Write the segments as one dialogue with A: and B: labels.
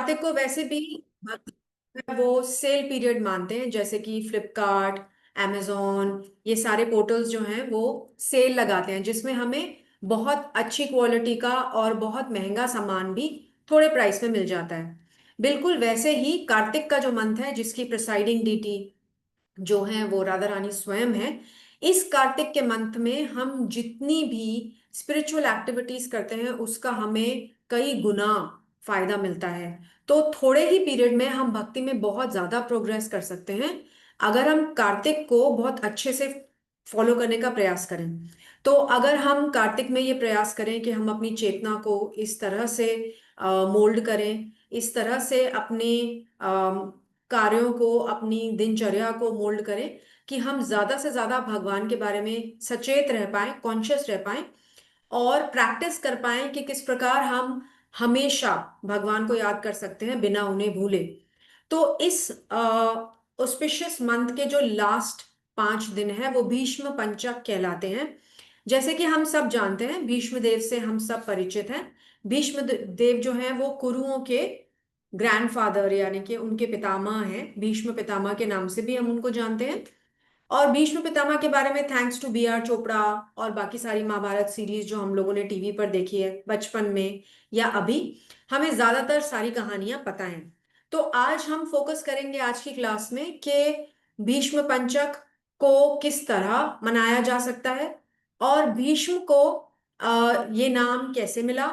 A: कार्तिक को वैसे भी वो सेल पीरियड मानते हैं, जैसे कि फ्लिपकार्ट, amazon, ये सारे पोर्टल्स जो हैं वो सेल लगाते हैं, जिसमें हमें बहुत अच्छी क्वालिटी का और बहुत महंगा सामान भी थोड़े प्राइस में मिल जाता है। बिल्कुल वैसे ही कार्तिक का जो मंथ है, जिसकी प्रिसाइडिंग डीटी जो है वो राधा रानी स्वयं है। इस कार्तिक के मंथ में हम जितनी भी स्पिरिचुअल एक्टिविटीज करते हैं उसका हमें कई गुना फायदा मिलता है। तो थोड़े ही पीरियड में हम भक्ति में बहुत ज्यादा प्रोग्रेस कर सकते हैं, अगर हम कार्तिक को बहुत अच्छे से फॉलो करने का प्रयास करें। तो अगर हम कार्तिक में ये प्रयास करें कि हम अपनी चेतना को इस तरह से मोल्ड करें, इस तरह से अपने कार्यों को, अपनी दिनचर्या को मोल्ड करें कि हम ज्यादा से ज्यादा भगवान के बारे में सचेत रह पाए, कॉन्शियस रह पाए, और प्रैक्टिस कर पाए कि किस प्रकार हम हमेशा भगवान को याद कर सकते हैं बिना उन्हें भूले। तो इस ऑस्पिशियस मंथ के जो लास्ट 5 दिन है वो भीष्म पंचक कहलाते हैं। जैसे कि हम सब जानते हैं, भीष्म देव से हम सब परिचित हैं। भीष्म देव जो हैं वो कुरुओं के ग्रैंडफादर, यानी कि उनके पितामह हैं। भीष्म पितामह के नाम से भी हम उनको जानते हैं। और भीष्म पितामह के बारे में thanks to B R Chopra और बाकी सारी महाभारत सीरीज जो हम लोगों ने टीवी पर देखी है बचपन में या अभी, हमें ज्यादातर सारी कहानियां पता हैं। तो आज हम फोकस करेंगे आज की क्लास में कि भीष्म पंचक को किस तरह मनाया जा सकता है, और भीष्म को ये नाम कैसे मिला,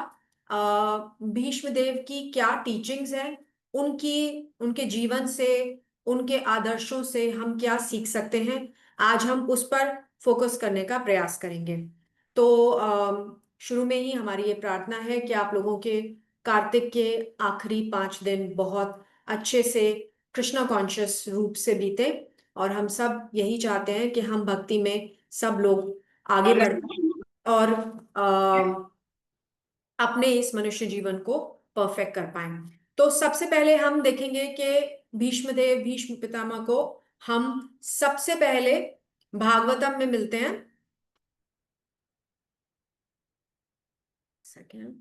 A: भीष्म देव की क्या टीचिंग्स हैं, उनकी उनके जीवन से, उनके आदर्शों से हम क्या सीख सकते हैं। आज हम उस पर फोकस करने का प्रयास करेंगे। तो शुरू में ही हमारी ये प्रार्थना है कि आप लोगों के कार्तिक के आखिरी 5 दिन बहुत अच्छे से कृष्णा कॉन्शियस रूप से बीते, और हम सब यही चाहते हैं कि हम भक्ति में सब लोग आगे बढ़ और अपने इस मनुष्य जीवन को परफेक्ट कर पाए। तो सबसे पहले हम देखेंगे कि भीष्म देव, भीष्म पितामह को हम सबसे पहले भागवतम में मिलते हैं। सेकेंड,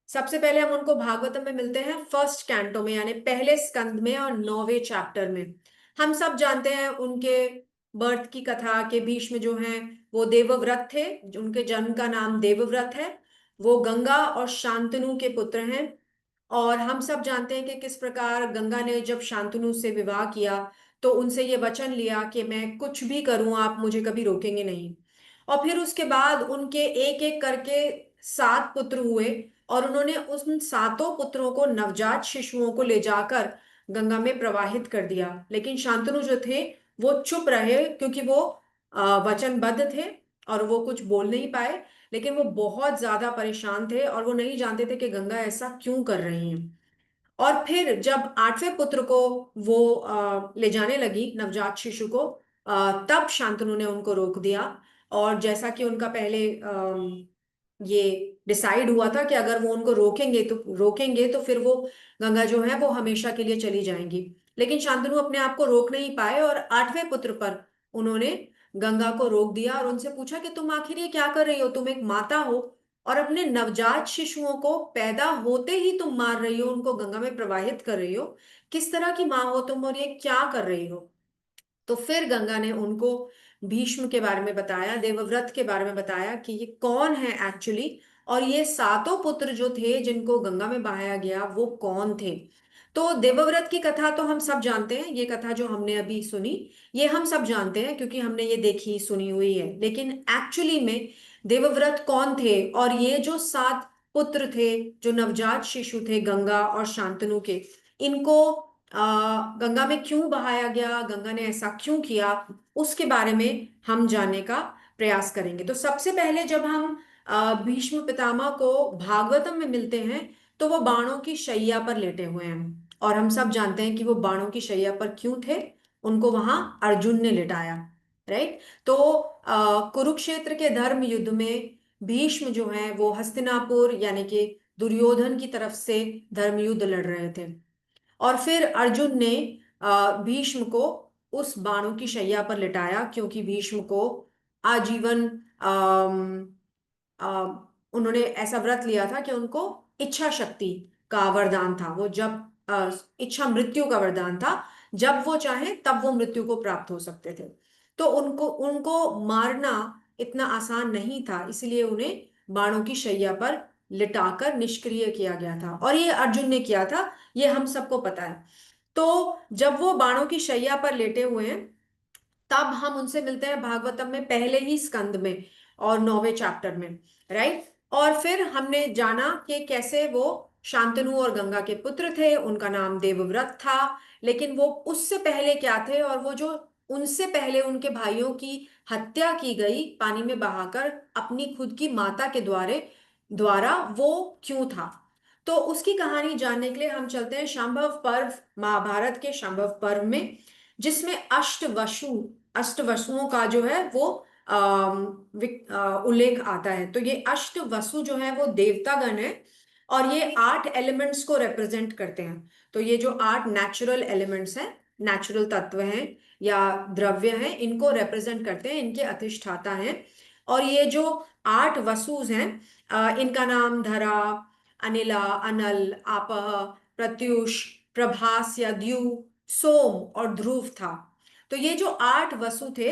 A: सबसे पहले हम उनको भागवतम में मिलते हैं फर्स्ट कैंटो में, यानी पहले स्कंद में और 9वें चैप्टर में। हम सब जानते हैं उनके बर्थ की कथा के भीष्म जो हैं वो देवव्रत थे, उनके जन्म का नाम देवव्रत है। वो गंगा और शांतनु के पुत्र हैं। और हम सब जानते हैं कि किस प्रकार गंगा ने जब शांतनु से विवाह किया तो उनसे ये वचन लिया कि मैं कुछ भी करूं आप मुझे कभी रोकेंगे नहीं। और फिर उसके बाद उनके एक एक करके 7 पुत्र हुए, और उन्होंने उन सातों पुत्रों को, नवजात शिशुओं को ले जाकर गंगा में प्रवाहित कर दिया। लेकिन शांतनु जो थे वो चुप रहे, क्योंकि वो वचनबद्ध थे और वो कुछ बोल नहीं पाए। लेकिन वो बहुत ज्यादा परेशान थे और वो नहीं जानते थे कि गंगा ऐसा क्यों कर रही है। और फिर जब 8वें पुत्र को वो ले जाने लगी, नवजात शिशु को, तब शांतनु ने उनको रोक दिया। और जैसा कि उनका पहले ये डिसाइड हुआ था कि अगर वो उनको रोकेंगे तो फिर वो गंगा जो है वो हमेशा के लिए चली जाएंगी। लेकिन शांतनु अपने आप को रोक नहीं पाए और 8वें पुत्र पर उन्होंने गंगा को रोक दिया और उनसे पूछा कि तुम आखिर ये क्या कर रही हो, तुम एक माता हो और अपने नवजात शिशुओं को पैदा होते ही तुम मार रही हो, उनको गंगा में प्रवाहित कर रही हो। किस तरह की माँ हो तुम और ये क्या कर रही हो। तो फिर गंगा ने उनको भीष्म के बारे में बताया, देवव्रत के बारे में बताया कि ये कौन है एक्चुअली, और ये सातों पुत्र जो थे जिनको गंगा में बहाया गया वो कौन थे। तो देवव्रत की कथा तो हम सब जानते हैं, ये कथा जो हमने अभी सुनी ये हम सब जानते हैं क्योंकि हमने ये देखी सुनी हुई है। लेकिन एक्चुअली में देवव्रत कौन थे, और ये जो 7 पुत्र थे, जो नवजात शिशु थे गंगा और शांतनु के, इनको गंगा में क्यों बहाया गया, गंगा ने ऐसा क्यों किया, उसके बारे में हम जानने का प्रयास करेंगे। तो सबसे पहले जब हम भीष्म पितामह को भागवतम में मिलते हैं तो वो बाणों की शैया पर लेटे हुए हैं, और हम सब जानते हैं कि वो बाणों की शैया पर क्यों थे, उनको वहां अर्जुन ने लिटाया। राइट। तो कुरुक्षेत्र के धर्म युद्ध में भीष्म जो है वो हस्तिनापुर यानी कि दुर्योधन की तरफ से धर्म युद्ध लड़ रहे थे। और फिर अर्जुन ने भीष्म को उस बाणों की शैया पर लिटाया, क्योंकि भीष्म को आजीवन अम, उन्होंने ऐसा व्रत लिया था कि उनको इच्छा शक्ति का वरदान था, वो जब इच्छा मृत्यु का वरदान था, जब वो चाहे तब वो मृत्यु को प्राप्त हो सकते थे। तो उनको उनको मारना इतना आसान नहीं था, इसलिए उन्हें बाणों की शैया पर लिटाकर निष्क्रिय किया गया था, और ये अर्जुन ने किया था, ये हम सबको पता है। तो जब वो बाणों की शैया पर लेटे हुए हैं, तब हम उनसे मिलते हैं भागवतम में पहले ही स्कंद में और 9वें चैप्टर में, राइट। और फिर हमने जाना कि कैसे वो शांतनु और गंगा के पुत्र थे, उनका नाम देवव्रत था। लेकिन वो उससे पहले क्या थे, और वो जो उनसे पहले उनके भाइयों की हत्या की गई पानी में बहाकर अपनी खुद की माता के द्वारे द्वारा, वो क्यों था। तो उसकी कहानी जानने के लिए हम चलते हैं शांभव पर्व, महाभारत के शांभव पर्व में, जिसमें अष्टवसुओं का जो है वो उल्लेख आता है। तो ये अष्टवसु जो है वो देवतागण है, और ये 8 एलिमेंट्स को रिप्रेजेंट करते हैं। तो ये जो 8 नेचुरल एलिमेंट्स हैं, नेचुरल तत्व हैं या द्रव्य हैं, इनको रिप्रेजेंट करते हैं, इनके अधिष्ठाता हैं। और ये जो 8 वसुज हैं, इनका नाम धरा, अनिला, अनल, आपह, प्रत्युष, प्रभास या द्यु, सोम और ध्रुव था। तो ये जो 8 वसु थे,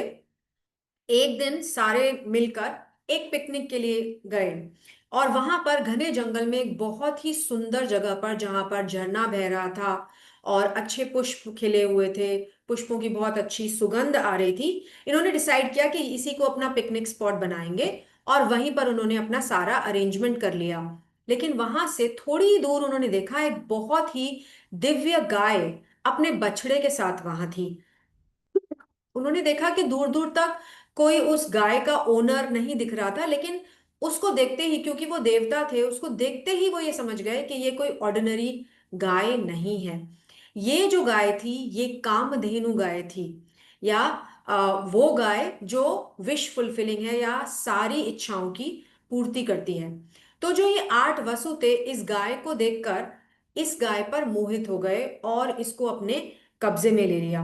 A: एक दिन सारे मिलकर एक पिकनिक के लिए गए, और वहां पर घने जंगल में एक बहुत ही सुंदर जगह पर, जहां पर झरना बह रहा था और अच्छे पुष्प खिले हुए थे, पुष्पों की बहुत अच्छी सुगंध आ रही थी, इन्होंने डिसाइड किया कि इसी को अपना पिकनिक स्पॉट बनाएंगे, और वहीं पर उन्होंने अपना सारा अरेंजमेंट कर लिया। लेकिन वहां से थोड़ी दूर उन्होंने देखा एक बहुत ही दिव्य गाय अपने बछड़े के साथ वहां थी। उन्होंने देखा कि दूर दूर तक कोई उस गाय का ओनर नहीं दिख रहा था, लेकिन उसको देखते ही, क्योंकि वो देवता थे, उसको देखते ही वो ये समझ गए कि ये कोई ऑर्डिनरी गाय नहीं है। ये जो गाय थी, ये कामधेनु गाय थी, या वो गाय जो विश फुलफिलिंग है, या सारी इच्छाओं की पूर्ति करती है। तो जो ये 8 वसु थे, इस गाय को देखकर इस गाय पर मोहित हो गए और इसको अपने कब्जे में ले लिया।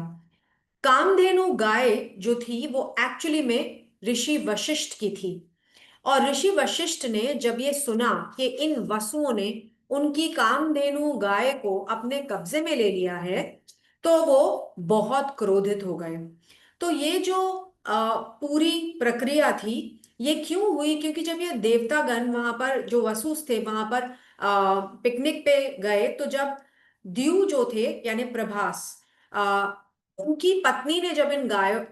A: कामधेनु गाय जो थी वो एक्चुअली में ऋषि वशिष्ठ की थी, और ऋषि वशिष्ठ ने जब ये सुना कि इन वसुओं ने उनकी कामधेनु गाय को अपने कब्जे में ले लिया है, तो वो बहुत क्रोधित हो गए। तो ये जो पूरी प्रक्रिया थी, ये क्यों हुई, क्योंकि जब ये देवतागण वहां पर, जो वसुस थे वहां पर पिकनिक पे गए, तो जब द्यू जो थे यानी प्रभास, उनकी पत्नी ने जब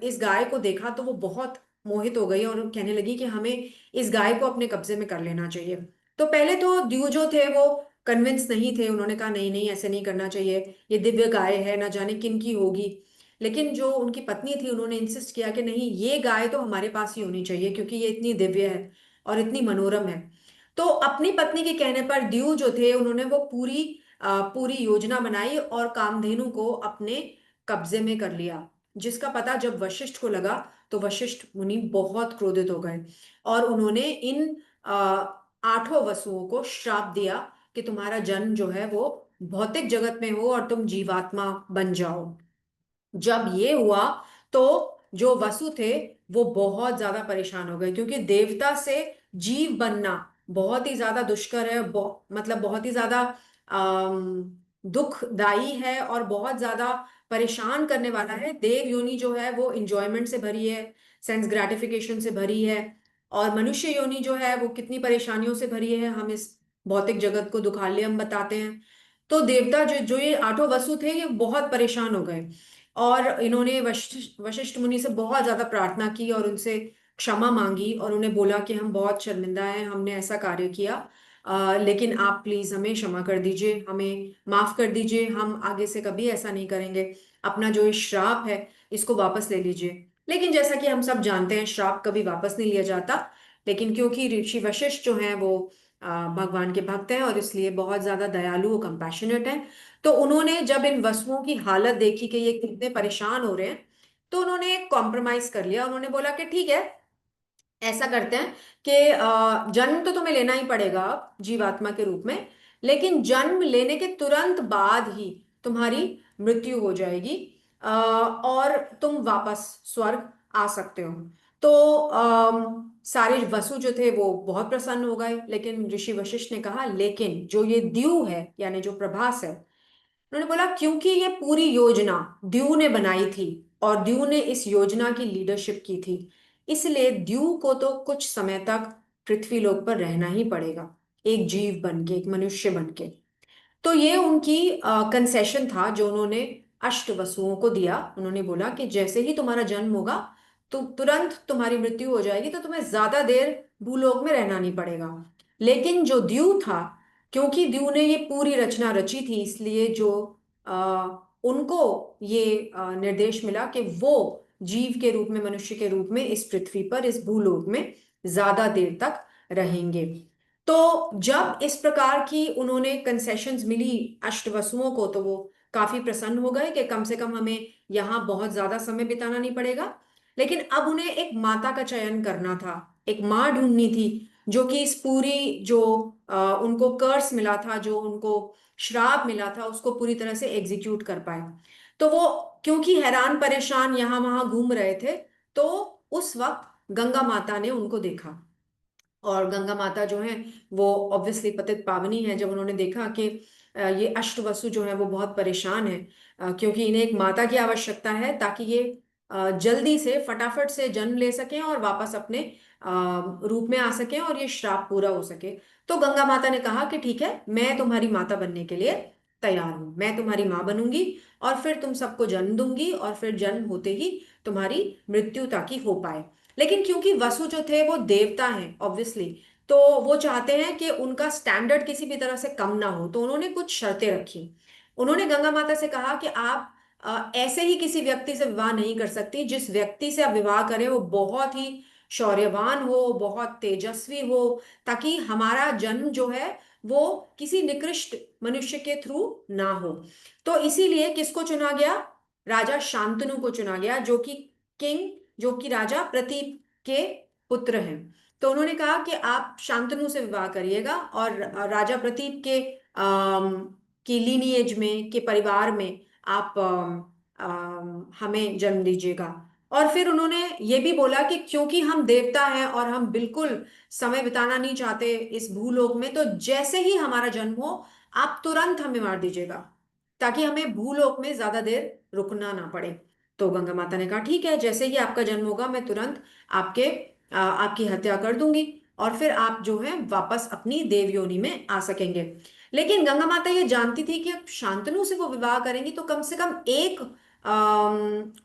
A: इस गाय को देखा, तो वो बहुत मोहित हो गई और कहने लगी कि हमें इस गाय को अपने कब्जे में कर लेना चाहिए। तो पहले तो द्यू जो थे वो कन्विंस नहीं थे, उन्होंने कहा नहीं नहीं, ऐसे नहीं करना चाहिए, ये दिव्य गाय है, ना जाने किन की होगी। लेकिन जो उनकी पत्नी थी, उन्होंने इंसिस्ट किया कि नहीं, ये गाय तो हमारे पास ही होनी चाहिए, क्योंकि ये इतनी दिव्य है और इतनी मनोरम है। तो अपनी पत्नी के कहने पर द्यू जो थे, उन्होंने वो पूरी योजना बनाई और कामधेनु को अपने कब्जे में कर लिया। जिसका पता जब वशिष्ठ को लगा, तो वशिष्ठ मुनि बहुत क्रोधित हो गए, और उन्होंने इन 8 वसुओं को श्राप दिया कि तुम्हारा जन्म जो है वो भौतिक जगत में हो और तुम जीवात्मा बन जाओ। जब ये हुआ, तो जो वसु थे वो बहुत ज्यादा परेशान हो गए, क्योंकि देवता से जीव बनना बहुत ही ज्यादा दुष्कर है, मतलब बहुत ही ज्यादा दुखदाई है और बहुत ज्यादा परेशान करने वाला है। देव योनि जो है वो इंजॉयमेंट से भरी है, सेंस ग्रेटिफिकेशन से भरी है, और मनुष्य योनि जो है वो कितनी परेशानियों से भरी है, हम इस भौतिक जगत को दुखालय हम बताते हैं। तो देवता जो जो ये 8 वसु थे, ये बहुत परेशान हो गए, और इन्होंने वशिष्ठ वशिष्ठ मुनि से बहुत ज्यादा प्रार्थना की और उनसे क्षमा मांगी, और उन्हें बोला कि हम बहुत शर्मिंदा हैं, हमने ऐसा कार्य किया, लेकिन आप प्लीज हमें क्षमा कर दीजिए, हमें माफ कर दीजिए, हम आगे से कभी ऐसा नहीं करेंगे, अपना जो ये श्राप है इसको वापस ले लीजिए। लेकिन जैसा कि हम सब जानते हैं, श्राप कभी वापस नहीं लिया जाता। लेकिन क्योंकि ऋषि वशिष्ठ जो हैं वो भगवान के भक्त हैं, और इसलिए बहुत ज्यादा दयालु और कंपैशनेट हैं, तो उन्होंने जब इन वसुओं की हालत देखी कि ये कितने परेशान हो रहे हैं, तो उन्होंने कॉम्प्रोमाइज कर लिया। उन्होंने बोला कि ठीक है, ऐसा करते हैं कि जन्म तो तुम्हें लेना ही पड़ेगा जीवात्मा के रूप में, लेकिन जन्म लेने के तुरंत बाद ही तुम्हारी मृत्यु हो जाएगी, और तुम वापस स्वर्ग आ सकते हो। तो सारे वसु जो थे वो बहुत प्रसन्न हो गए, लेकिन ऋषि वशिष्ठ ने कहा लेकिन जो ये द्यू है यानी जो प्रभास है, उन्होंने बोला क्योंकि ये पूरी योजना द्यू ने बनाई थी और द्यू ने इस योजना की लीडरशिप की थी, इसलिए द्यू को तो कुछ समय तक पृथ्वी लोक पर रहना ही पड़ेगा, एक जीव बन के, एक मनुष्य बन के। तो ये उनकी कंसेशन था जो उन्होंने अष्ट वसुओं को दिया। उन्होंने बोला कि जैसे ही तुम्हारा जन्म होगा तो तुरंत तुम्हारी मृत्यु हो जाएगी, तो तुम्हें ज्यादा देर भूलोक में रहना नहीं पड़ेगा। लेकिन जो द्यू था, क्योंकि द्यू ने ये पूरी रचना रची थी, इसलिए जो उनको ये निर्देश मिला कि वो जीव के रूप में, मनुष्य के रूप में इस पृथ्वी पर, इस भूलोक में ज्यादा देर तक रहेंगे। तो जब इस प्रकार की उन्होंने कंसेशंस मिली अष्टवसुओं को, तो वो काफी प्रसन्न हो गए कि कम से कम हमें यहाँ बहुत ज्यादा समय बिताना नहीं पड़ेगा। लेकिन अब उन्हें एक माता का चयन करना था, एक माँ ढूंढनी थी जो कि इस पूरी जो उनको कर्स मिला था, जो उनको श्राप मिला था, उसको पूरी तरह से एग्जीक्यूट कर पाए। तो वो क्योंकि हैरान परेशान यहाँ वहां घूम रहे थे, तो उस वक्त गंगा माता ने उनको देखा। और गंगा माता जो है वो ऑब्वियसली पतित पावनी है। जब उन्होंने देखा कि ये अष्टवसु जो है वो बहुत परेशान है, क्योंकि इन्हें एक माता की आवश्यकता है ताकि ये जल्दी से फटाफट से जन्म ले सकें और वापस अपने रूप में आ सकें और ये श्राप पूरा हो सके। तो गंगा माता ने कहा कि ठीक है, मैं तुम्हारी माता बनने के लिए तैयार हूं, मैं तुम्हारी माँ बनूंगी और फिर तुम सबको जन्म दूंगी, और फिर जन्म होते ही तुम्हारी मृत्यु ताकि हो पाए। लेकिन क्योंकि वसु जो थे वो देवता हैं ऑब्वियसली, तो वो चाहते हैं कि उनका स्टैंडर्ड किसी भी तरह से कम ना हो, तो उन्होंने कुछ शर्तें रखी। उन्होंने गंगा माता से कहा कि आप ऐसे ही किसी व्यक्ति से विवाह नहीं कर सकती, जिस व्यक्ति से आप विवाह करें वो बहुत ही शौर्यवान हो, बहुत तेजस्वी हो, ताकि हमारा जन्म जो है वो किसी निकृष्ट मनुष्य के थ्रू ना हो। तो इसीलिए किसको चुना गया? राजा शांतनु को चुना गया, जो कि किंग, जो कि राजा प्रतीप के पुत्र हैं। तो उन्होंने कहा कि आप शांतनु से विवाह करिएगा और राजा प्रतीप के की लीनिएज में, के परिवार में आप हमें जन्म दीजिएगा। और फिर उन्होंने ये भी बोला कि क्योंकि हम देवता हैं और हम बिल्कुल समय बिताना नहीं चाहते इस भूलोक में, तो जैसे ही हमारा जन्म हो आप तुरंत हमें मार दीजिएगा, ताकि हमें भूलोक में ज्यादा देर रुकना ना पड़े। तो गंगा माता ने कहा ठीक है, जैसे ही आपका जन्म होगा मैं तुरंत आपकी हत्या कर दूंगी और फिर आप जो है वापस अपनी देव योनि में आ सकेंगे। लेकिन गंगा माता ये जानती थी कि अब शांतनु से वो विवाह करेंगी तो कम से कम एक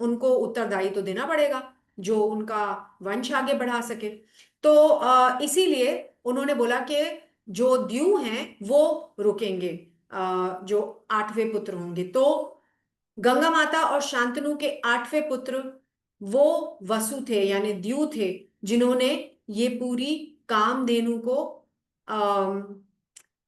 A: उनको उत्तरदायी तो देना पड़ेगा जो उनका वंश आगे बढ़ा सके। तो इसीलिए उन्होंने बोला कि जो द्यू हैं वो रुकेंगे, जो आठवें पुत्र होंगे। तो गंगा माता और शांतनु के आठवें पुत्र वो वसु थे यानी द्यू थे, जिन्होंने ये पूरी कामधेनु को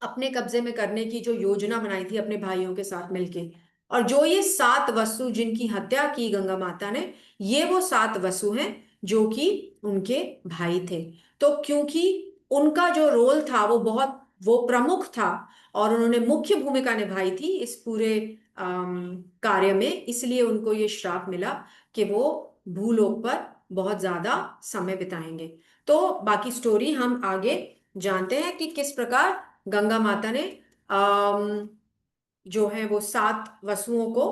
A: अपने कब्जे में करने की जो योजना बनाई थी अपने भाइयों के साथ मिलके। और जो ये सात वसु जिनकी हत्या की गंगा माता ने, ये वो सात वसु हैं जो कि उनके भाई थे। तो क्योंकि उनका जो रोल था वो बहुत, वो प्रमुख था और उन्होंने मुख्य भूमिका निभाई थी इस पूरे कार्य में, इसलिए उनको ये श्राप मिला कि वो भूलोक पर बहुत ज्यादा समय बिताएंगे। तो बाकी स्टोरी हम आगे जानते हैं कि किस प्रकार गंगा माता ने जो है वो सात वसुओं को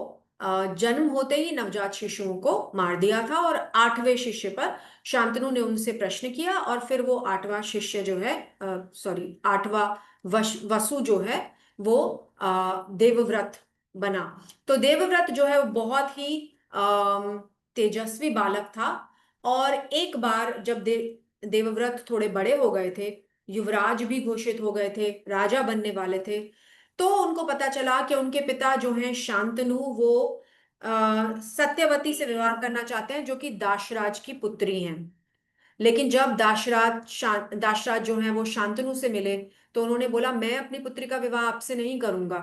A: जन्म होते ही नवजात शिशुओं को मार दिया था, और आठवें शिष्य पर शांतनु ने उनसे प्रश्न किया और फिर वो आठवां शिष्य जो है, सॉरी, आठवां वसु जो है वो देवव्रत बना। तो देवव्रत जो है वो बहुत ही तेजस्वी बालक था। और एक बार जब देवव्रत थोड़े बड़े हो गए थे, युवराज भी घोषित हो गए थे, राजा बनने वाले थे, तो उनको पता चला कि उनके पिता जो हैं शांतनु, वो सत्यवती से विवाह करना चाहते हैं जो कि दाशराज की पुत्री हैं। लेकिन जब दाशराज जो है वो शांतनु से मिले, तो उन्होंने बोला मैं अपनी पुत्री का विवाह आपसे नहीं करूंगा।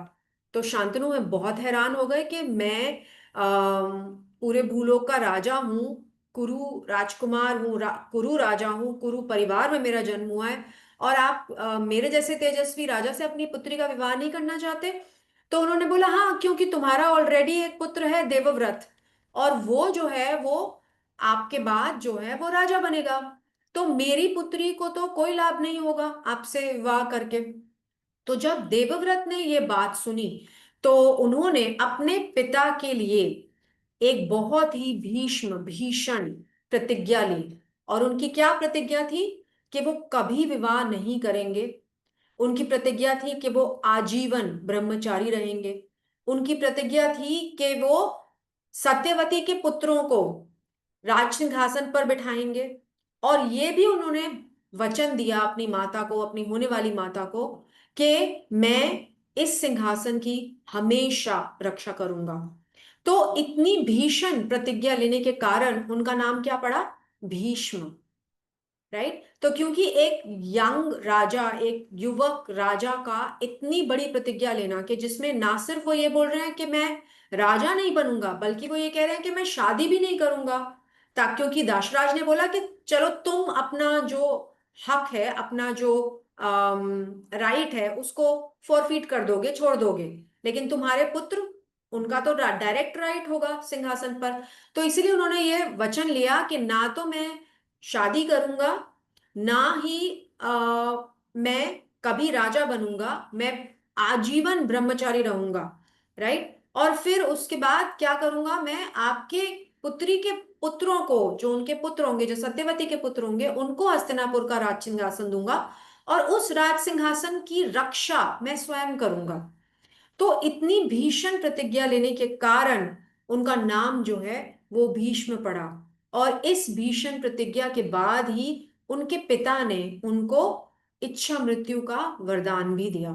A: तो शांतनु में बहुत हैरान हो गए कि मैं पूरे भूलोक का राजा हूँ, कुरु राजकुमार हूँ, कुरु राजा हूँ, कुरु परिवार में मेरा जन्म हुआ है, और आप मेरे जैसे तेजस्वी राजा से अपनी पुत्री का विवाह नहीं करना चाहते। तो उन्होंने बोला हाँ, क्योंकि तुम्हारा ऑलरेडी एक पुत्र है देवव्रत, और वो जो है वो आपके बाद जो है वो राजा बनेगा, तो मेरी पुत्री को तो कोई लाभ नहीं होगा आपसे विवाह करके। तो जब देवव्रत ने ये बात सुनी तो उन्होंने अपने पिता के लिए एक बहुत ही भीष्म भीषण प्रतिज्ञा ली। और उनकी क्या प्रतिज्ञा थी? कि वो कभी विवाह नहीं करेंगे। उनकी प्रतिज्ञा थी कि वो आजीवन ब्रह्मचारी रहेंगे। उनकी प्रतिज्ञा थी कि वो सत्यवती के पुत्रों को राज सिंहासन पर बिठाएंगे। और ये भी उन्होंने वचन दिया अपनी माता को, अपनी होने वाली माता को, कि मैं इस सिंहासन की हमेशा रक्षा करूंगा। तो इतनी भीषण प्रतिज्ञा लेने के कारण उनका नाम क्या पड़ा? भीष्म। राइट। तो क्योंकि एक यंग राजा, एक युवक राजा का इतनी बड़ी प्रतिज्ञा लेना, कि जिसमें ना सिर्फ वो ये बोल रहे हैं कि मैं राजा नहीं बनूंगा, बल्कि वो ये कह रहे हैं कि मैं शादी भी नहीं करूंगा। ताकि क्योंकि दाशराज ने बोला कि चलो तुम अपना जो हक है, अपना जो राइट है, उसको फॉरफिट कर दोगे, छोड़ दोगे, लेकिन तुम्हारे पुत्र, उनका तो डायरेक्ट राइट होगा सिंहासन पर। तो इसीलिए उन्होंने ये वचन लिया कि ना तो मैं शादी करूंगा, ना ही मैं कभी राजा बनूंगा, मैं आजीवन ब्रह्मचारी रहूंगा। राइट। और फिर उसके बाद क्या करूंगा? मैं आपके पुत्री के पुत्रों को, जो उनके पुत्र होंगे, जो सत्यवती के पुत्र होंगे, उनको हस्तिनापुर का राज सिंहासन दूंगा, और उस राज सिंहासन की रक्षा मैं स्वयं करूंगा। तो इतनी भीषण प्रतिज्ञा लेने के कारण उनका नाम जो है वो भीष्म पड़ा। और इस भीषण प्रतिज्ञा के बाद ही उनके पिता ने उनको इच्छा मृत्यु का वरदान भी दिया।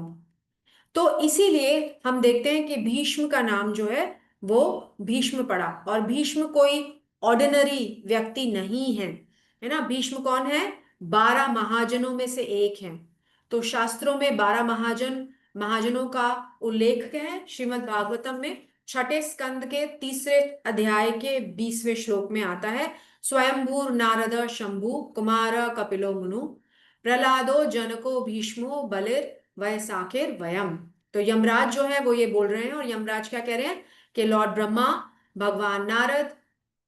A: तो इसीलिए हम देखते हैं कि भीष्म का नाम जो है वो भीष्म पड़ा। और भीष्म कोई ऑर्डिनरी व्यक्ति नहीं है ना। भीष्म कौन है? 12 महाजनों में से एक है। तो शास्त्रों में 12 महाजनों का उल्लेख है। श्रीमद् भागवतम में छठे स्कंद के तीसरे अध्याय के 20वें श्लोक में आता है, स्वयंभूर नारद शंभु कुमार कपिलो मुनु प्रहलादो जनको भीष्मो बलिर वयसाखिर वयम। तो यमराज जो है वो ये बोल रहे हैं, और यमराज क्या कह रहे हैं? कि लॉर्ड ब्रह्मा, भगवान नारद,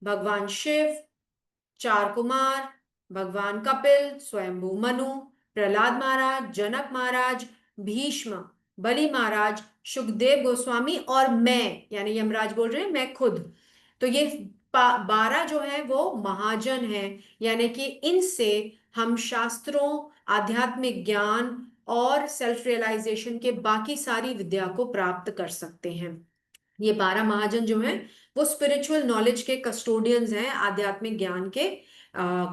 A: भगवान शिव, चार कुमार, भगवान कपिल, स्वयंभू मनु, प्रहलाद महाराज, जनक महाराज, भीष्म, बलि महाराज, सुखदेव गोस्वामी, और मैं, यानी यमराज बोल रहे हैं मैं खुद। तो ये 12 जो है वो महाजन है। यानी कि इनसे हम शास्त्रों, आध्यात्मिक ज्ञान और सेल्फ रियलाइजेशन के बाकी सारी विद्या को प्राप्त कर सकते हैं। ये 12 महाजन जो हैं वो स्पिरिचुअल नॉलेज के कस्टोडियंस हैं, आध्यात्मिक ज्ञान के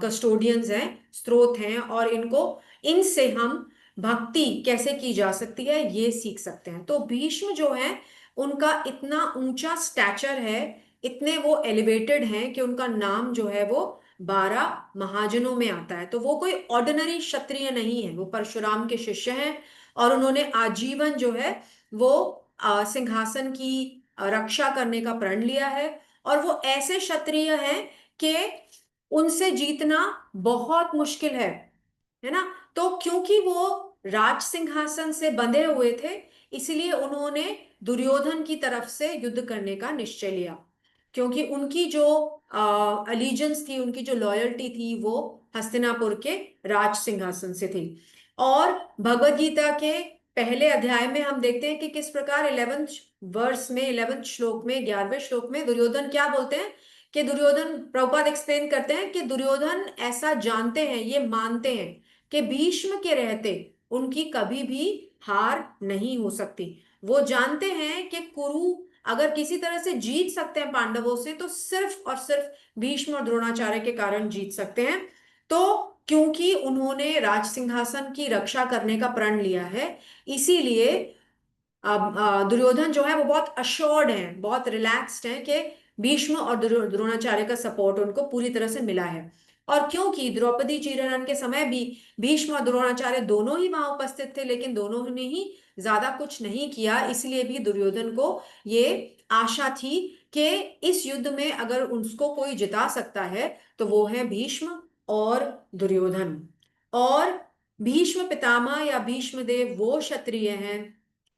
A: कस्टोडियंस हैं, स्रोत हैं। और इनसे हम भक्ति कैसे की जा सकती है ये सीख सकते हैं। तो भीष्म जो है उनका इतना ऊंचा स्टैचर है, इतने वो एलिवेटेड हैं कि उनका नाम जो है वो 12 महाजनों में आता है। तो वो कोई ऑर्डिनरी क्षत्रिय नहीं है, वो परशुराम के शिष्य हैं। और उन्होंने आजीवन जो है वो सिंहासन की रक्षा करने का प्रण लिया है। और वो ऐसे क्षत्रिय हैं कि उनसे जीतना बहुत मुश्किल है ना। तो क्योंकि वो राज सिंहासन से बंधे हुए थे, इसलिए उन्होंने दुर्योधन की तरफ से युद्ध करने का निश्चय लिया। क्योंकि उनकी जो अलीजेंस थी, उनकी जो लॉयल्टी थी, वो हस्तिनापुर के राज सिंहासन से थी। और भगवत गीता के पहले अध्याय में हम देखते हैं कि किस प्रकार 11th वर्स में, 11th श्लोक में, 11वें श्लोक में दुर्योधन क्या बोलते हैं? कि दुर्योधन, प्रभुपाद एक्सप्लेन करते हैं कि दुर्योधन ऐसा जानते हैं, ये मानते हैं कि भीष्म के रहते उनकी कभी भी हार नहीं हो सकती। वो जानते हैं कि कुरु अगर किसी तरह से जीत सकते हैं पांडवों से, तो सिर्फ और सिर्फ भीष्म और द्रोणाचार्य के कारण जीत सकते हैं। तो क्योंकि उन्होंने राज सिंहासन की रक्षा करने का प्रण लिया है, इसीलिए अब दुर्योधन जो है वो बहुत अश्योर्ड है, बहुत रिलैक्स्ड है कि भीष्म और द्रोणाचार्य का सपोर्ट उनको पूरी तरह से मिला है। और क्योंकि द्रौपदी चीरहरण के समय भी भीष्म और द्रोणाचार्य दोनों ही वहां उपस्थित थे, लेकिन दोनों ने ही ज्यादा कुछ नहीं किया, इसलिए भी दुर्योधन को ये आशा थी कि इस युद्ध में अगर उसको कोई जिता सकता है तो वो है भीष्म और दुर्योधन। और भीष्म पितामह या भीष्म देव वो क्षत्रिय हैं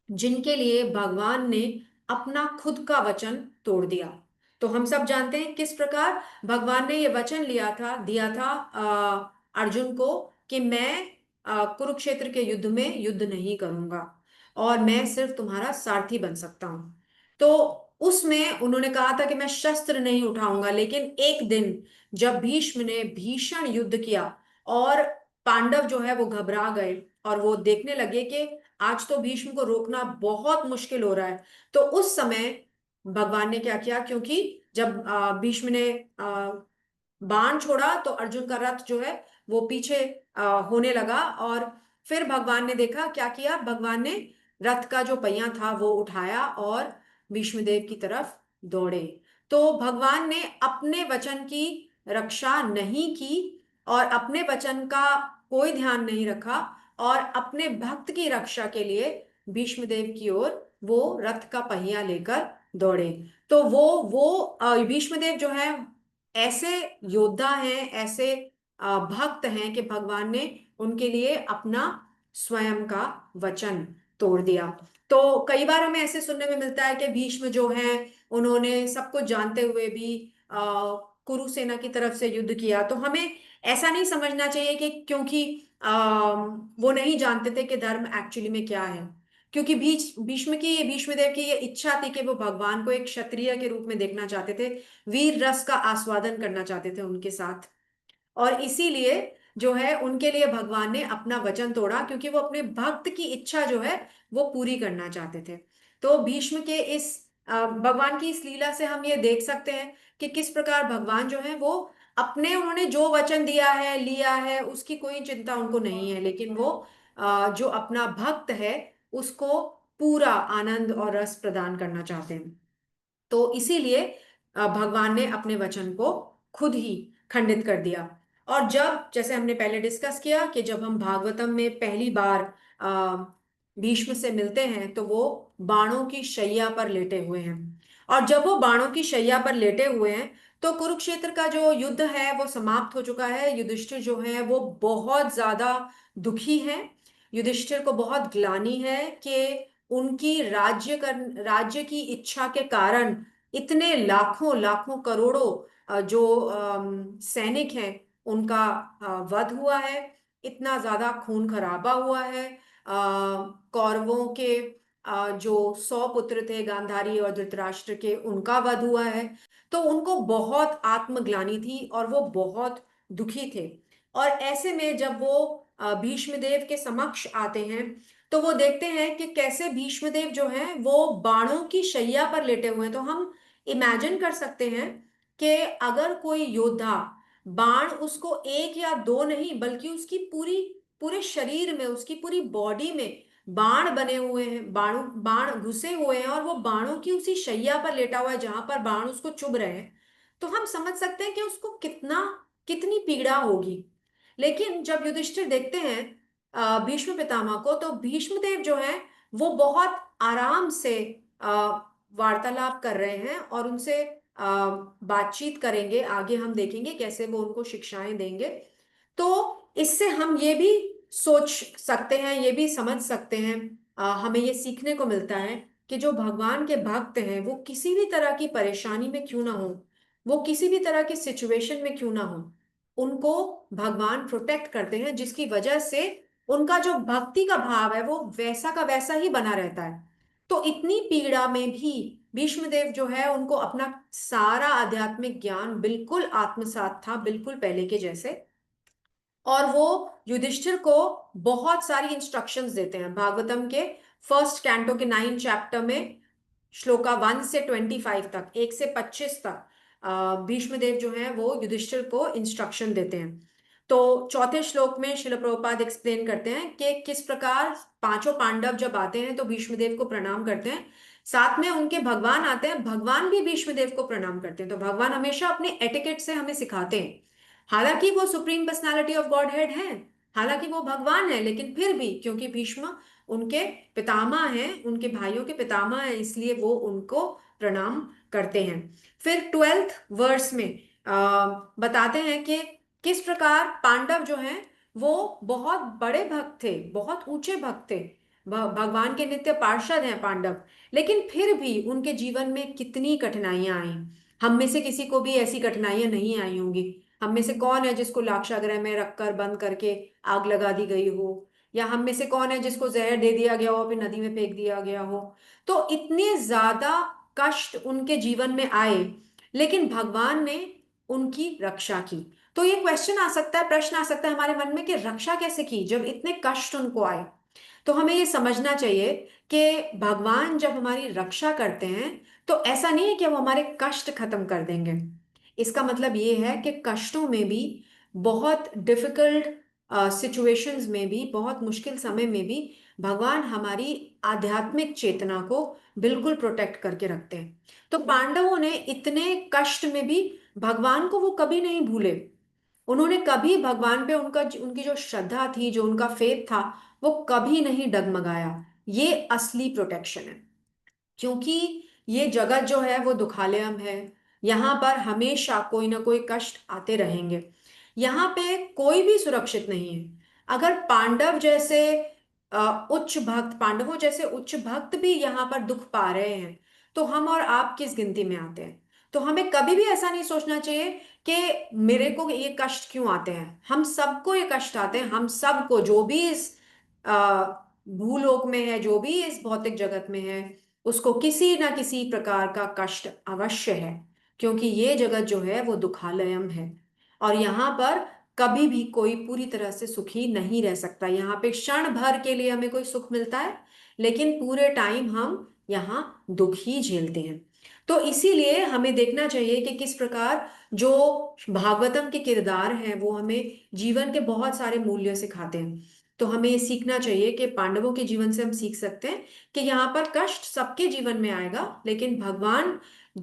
A: जिनके लिए भगवान ने अपना खुद का वचन तोड़ दिया। तो हम सब जानते हैं किस प्रकार भगवान ने ये वचन दिया था अर्जुन को कि मैं कुरुक्षेत्र के युद्ध में युद्ध नहीं करूंगा और मैं सिर्फ तुम्हारा सारथी बन सकता हूं। तो उसमें उन्होंने कहा था कि मैं शस्त्र नहीं उठाऊंगा, लेकिन एक दिन जब भीष्म ने भीषण युद्ध किया और पांडव जो है वो घबरा गए और वो देखने लगे कि आज तो भीष्म को रोकना बहुत मुश्किल हो रहा है, तो उस समय भगवान ने क्या किया, क्योंकि जब भीष्म ने आ, बाण छोड़ा तो अर्जुन का रथ जो है वो पीछे होने लगा। और फिर भगवान ने देखा, क्या किया भगवान ने, रथ का जो पहिया था वो उठाया और भीष्मदेव की तरफ दौड़े। तो भगवान ने अपने वचन की रक्षा नहीं की और अपने वचन का कोई ध्यान नहीं रखा और अपने भक्त की रक्षा के लिए भीष्मदेव की ओर वो रथ का पहिया लेकर दौड़े। तो वो भीष्मदेव जो है ऐसे योद्धा हैं, ऐसे भक्त हैं कि भगवान ने उनके लिए अपना स्वयं का वचन तोड़ दिया। तो कई बार हमें ऐसे सुनने में मिलता है कि भीष्म जो हैं उन्होंने सब कुछ जानते हुए भी कुरु सेना की तरफ से युद्ध किया। तो हमें ऐसा नहीं समझना चाहिए कि क्योंकि वो नहीं जानते थे कि धर्म एक्चुअली में क्या है। क्योंकि भीष्मदेव की ये इच्छा थी कि वो भगवान को एक क्षत्रिय के रूप में देखना चाहते थे, वीर रस का आस्वादन करना चाहते थे उनके साथ। और इसीलिए जो है उनके लिए भगवान ने अपना वचन तोड़ा, क्योंकि वो अपने भक्त की इच्छा जो है वो पूरी करना चाहते थे। तो भीष्म के इस भगवान की इस लीला से हम ये देख सकते हैं कि किस प्रकार भगवान जो है वो अपने, उन्होंने जो वचन दिया है लिया है उसकी कोई चिंता उनको नहीं है, लेकिन वो जो अपना भक्त है उसको पूरा आनंद और रस प्रदान करना चाहते हैं। तो इसीलिए भगवान ने अपने वचन को खुद ही खंडित कर दिया। और जब, जैसे हमने पहले डिस्कस किया कि जब हम भागवतम में पहली बार अ, भीष्म से मिलते हैं तो वो बाणों की शैया पर लेटे हुए हैं। और जब वो बाणों की शैया पर लेटे हुए हैं तो कुरुक्षेत्र का जो युद्ध है वो समाप्त हो चुका है। युधिष्ठिर जो है वो बहुत ज्यादा दुखी है। युधिष्ठिर को बहुत ग्लानि है कि उनकी राज्य की इच्छा के कारण इतने लाखों लाखों करोड़ों जो सैनिक हैं उनका वध हुआ है। इतना ज्यादा खून खराबा हुआ है। कौरवों के जो 100 पुत्र थे गांधारी और धृतराष्ट्र के, उनका वध हुआ है। तो उनको बहुत आत्मग्लानि थी और वो बहुत दुखी थे। और ऐसे में जब वो भीष्मदेव के समक्ष आते हैं तो वो देखते हैं कि कैसे भीष्मदेव जो हैं वो बाणों की शैया पर लेटे हुए हैं। तो हम इमेजिन कर सकते हैं कि अगर कोई योद्धा बाण उसको एक या दो नहीं बल्कि उसकी पूरे शरीर में, उसकी पूरी बॉडी में बाण बने हुए हैं, बाण घुसे हुए हैं और वो बाणों की उसी शैया पर लेटा हुआ है जहां पर बाण उसको चुभ रहे हैं, तो हम समझ सकते हैं कि उसको कितनी पीड़ा होगी। लेकिन जब युधिष्ठिर देखते हैं भीष्म पितामह को, तो भीष्मदेव जो है वो बहुत आराम से वार्तालाप कर रहे हैं और उनसे बातचीत करेंगे। आगे हम देखेंगे कैसे वो उनको शिक्षाएं देंगे। तो इससे हम ये भी सोच सकते हैं, ये भी समझ सकते हैं, हमें ये सीखने को मिलता है कि जो भगवान के भक्त हैं वो किसी भी तरह की परेशानी में क्यों ना हो, वो किसी भी तरह की सिचुएशन में क्यों ना हो, उनको भगवान प्रोटेक्ट करते हैं, जिसकी वजह से उनका जो भक्ति का भाव है वो वैसा का वैसा ही बना रहता है। तो इतनी पीड़ा में भी भीष्मदेव जो है उनको अपना सारा आध्यात्मिक ज्ञान बिल्कुल आत्मसात था, बिल्कुल पहले के जैसे। और वो युधिष्ठिर को बहुत सारी इंस्ट्रक्शंस देते हैं। भागवतम के फर्स्ट कैंटो के 9 चैप्टर में श्लोका 1 से 25 तक, 1 से 25 तक भीष्मदेव जो है वो युधिष्ठिर को इंस्ट्रक्शन देते हैं। तो चौथे श्लोक में शिल प्रभुपाद एक्सप्लेन करते हैं कि किस प्रकार पांचों पांडव जब आते हैं तो भीष्मदेव को प्रणाम करते हैं, साथ में उनके भगवान आते हैं, भगवान भी भीष्मदेव को प्रणाम करते हैं। तो भगवान हमेशा अपने एटिकेट से हमें सिखाते हैं। हालांकि वो supreme personality of God head है, हालांकि वो भगवान है, लेकिन फिर भी क्योंकि भीष्म उनके पितामह हैं, उनके भाइयों के पितामह हैं, इसलिए वो उनको प्रणाम करते हैं। फिर 12th वर्स में बताते हैं कि किस प्रकार पांडव जो हैं वो बहुत बड़े भक्त थे, बहुत ऊंचे भक्त थे, भगवान के नित्य पार्षद हैं पांडव, लेकिन फिर भी उनके जीवन में कितनी कठिनाइयां आई। हम में से किसी को भी ऐसी कठिनाइयां नहीं आई होंगी। हम में से कौन है जिसको लाक्षागृह में रखकर बंद करके आग लगा दी गई हो, या हम में से कौन है जिसको जहर दे दिया गया हो फिर नदी में फेंक दिया गया हो। तो इतने ज्यादा कष्ट उनके जीवन में आए, लेकिन भगवान ने उनकी रक्षा की। तो ये क्वेश्चन आ सकता है, प्रश्न आ सकता है हमारे मन में कि रक्षा कैसे की जब इतने कष्ट उनको आए। तो हमें ये समझना चाहिए कि भगवान जब हमारी रक्षा करते हैं तो ऐसा नहीं है कि वो हमारे कष्ट खत्म कर देंगे। इसका मतलब ये है कि कष्टों में भी, बहुत डिफिकल्ट सिचुएशंस में भी, बहुत मुश्किल समय में भी भगवान हमारी आध्यात्मिक चेतना को बिल्कुल प्रोटेक्ट करके रखते हैं। तो पांडवों ने इतने कष्ट में भी भगवान को वो कभी नहीं भूले। उन्होंने कभी भगवान पे उनकी जो श्रद्धा थी, जो उनका फेथ था, वो कभी नहीं डगमगाया। ये असली प्रोटेक्शन है। क्योंकि ये जगत जो है वो दुखालयम है। यहाँ पर हमेशा कोई ना कोई कष्ट आते रहेंगे। यहाँ पे कोई भी सुरक्षित नहीं है। अगर पांडवों जैसे उच्च भक्त भी यहाँ पर दुख पा रहे हैं, तो हम और आप किस गिनती में आते हैं। तो हमें कभी भी ऐसा नहीं सोचना चाहिए कि मेरे को ये कष्ट क्यों आते हैं। हम सबको ये कष्ट आते हैं। हम सबको, जो भी इस आ, भूलोक में है, जो भी इस भौतिक जगत में है, उसको किसी ना किसी प्रकार का कष्ट अवश्य है। क्योंकि ये जगत जो है वो दुखालयम है, और यहाँ पर कभी भी कोई पूरी तरह से सुखी नहीं रह सकता। यहाँ पे क्षण भर के लिए हमें कोई सुख मिलता है, लेकिन पूरे टाइम हम यहाँ दुख ही झेलते हैं। तो इसीलिए हमें देखना चाहिए कि किस प्रकार जो भागवतम के किरदार हैं वो हमें जीवन के बहुत सारे मूल्य सिखाते हैं। तो हमें ये सीखना चाहिए कि पांडवों के जीवन से हम सीख सकते हैं कि यहाँ पर कष्ट सबके जीवन में आएगा, लेकिन भगवान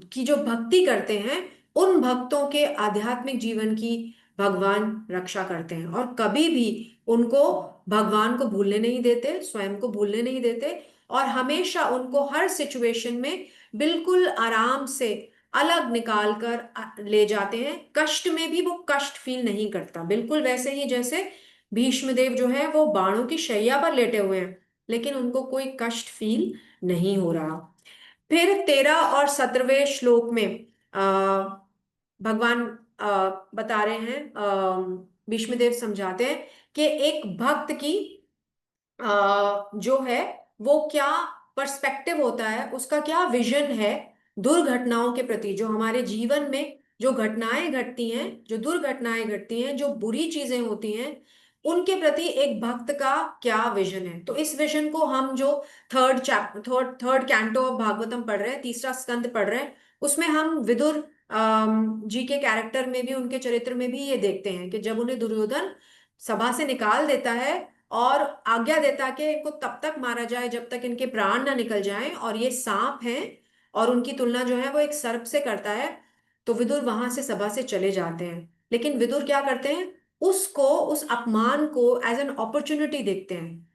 A: की जो भक्ति करते हैं, उन भक्तों के आध्यात्मिक जीवन की भगवान रक्षा करते हैं, और कभी भी उनको भगवान को भूलने नहीं देते, स्वयं को भूलने नहीं देते, और हमेशा उनको हर सिचुएशन में बिल्कुल आराम से अलग निकाल कर ले जाते हैं। कष्ट में भी वो कष्ट फील नहीं करता, बिल्कुल वैसे ही जैसे भीष्म देव जो है वो बाणों की शैया पर लेटे हुए हैं, लेकिन उनको कोई कष्ट फील नहीं हो रहा। फिर 13 और 17वें श्लोक में भगवान बता रहे हैं, भीष्म देव समझाते हैं कि एक भक्त की जो है वो क्या पर्सपेक्टिव होता है, उसका क्या विजन है दुर्घटनाओं के प्रति। जो हमारे जीवन में जो घटनाएं घटती हैं, जो दुर्घटनाएं घटती हैं, जो बुरी चीजें होती हैं, उनके प्रति एक भक्त का क्या विजन है। तो इस विजन को हम जो थर्ड कैंटो ऑफ भागवतम पढ़ रहे हैं, तीसरा स्कंद पढ़ रहे हैं, उसमें हम विदुर जी के कैरेक्टर में भी, उनके चरित्र में भी ये देखते हैं कि जब उन्हें दुर्योधन सभा से निकाल देता है और आज्ञा देता कि इनको तब तक मारा जाए जब तक इनके प्राण ना निकल जाएं, और ये सांप हैं, और उनकी तुलना जो है वो एक सर्प से करता है, तो विदुर वहां से सभा से चले जाते हैं। लेकिन विदुर क्या करते हैं, उसको, उस अपमान को एज एन अपॉर्चुनिटी देखते हैं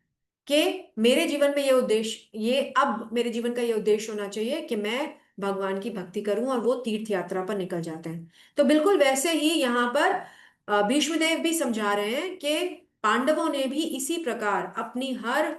A: कि मेरे जीवन में ये उद्देश्य, ये अब मेरे जीवन का ये उद्देश्य होना चाहिए कि मैं भगवान की भक्ति करूं, और वो तीर्थ यात्रा पर निकल जाते हैं। तो बिल्कुल वैसे ही यहाँ पर भीष्मदेव भी समझा रहे हैं कि पांडवों ने भी इसी प्रकार अपनी हर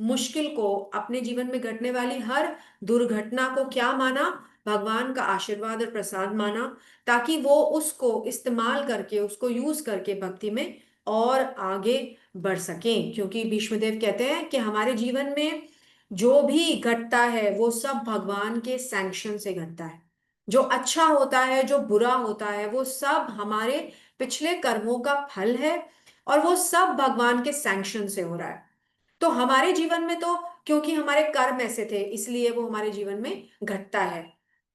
A: मुश्किल को, अपने जीवन में घटने वाली हर दुर्घटना को क्या माना, भगवान का आशीर्वाद और प्रसाद माना, ताकि वो उसको इस्तेमाल करके, उसको यूज करके भक्ति में और आगे बढ़ सकें। क्योंकि भीष्मदेव कहते हैं कि हमारे जीवन में जो भी घटता है वो सब भगवान के सैंक्शन से घटता है। जो अच्छा होता है, जो बुरा होता है, वो सब हमारे पिछले कर्मों का फल है, और वो सब भगवान के सैंक्शन से हो रहा है। तो हमारे जीवन में तो क्योंकि हमारे कर्म ऐसे थे, इसलिए वो हमारे जीवन में घटता है,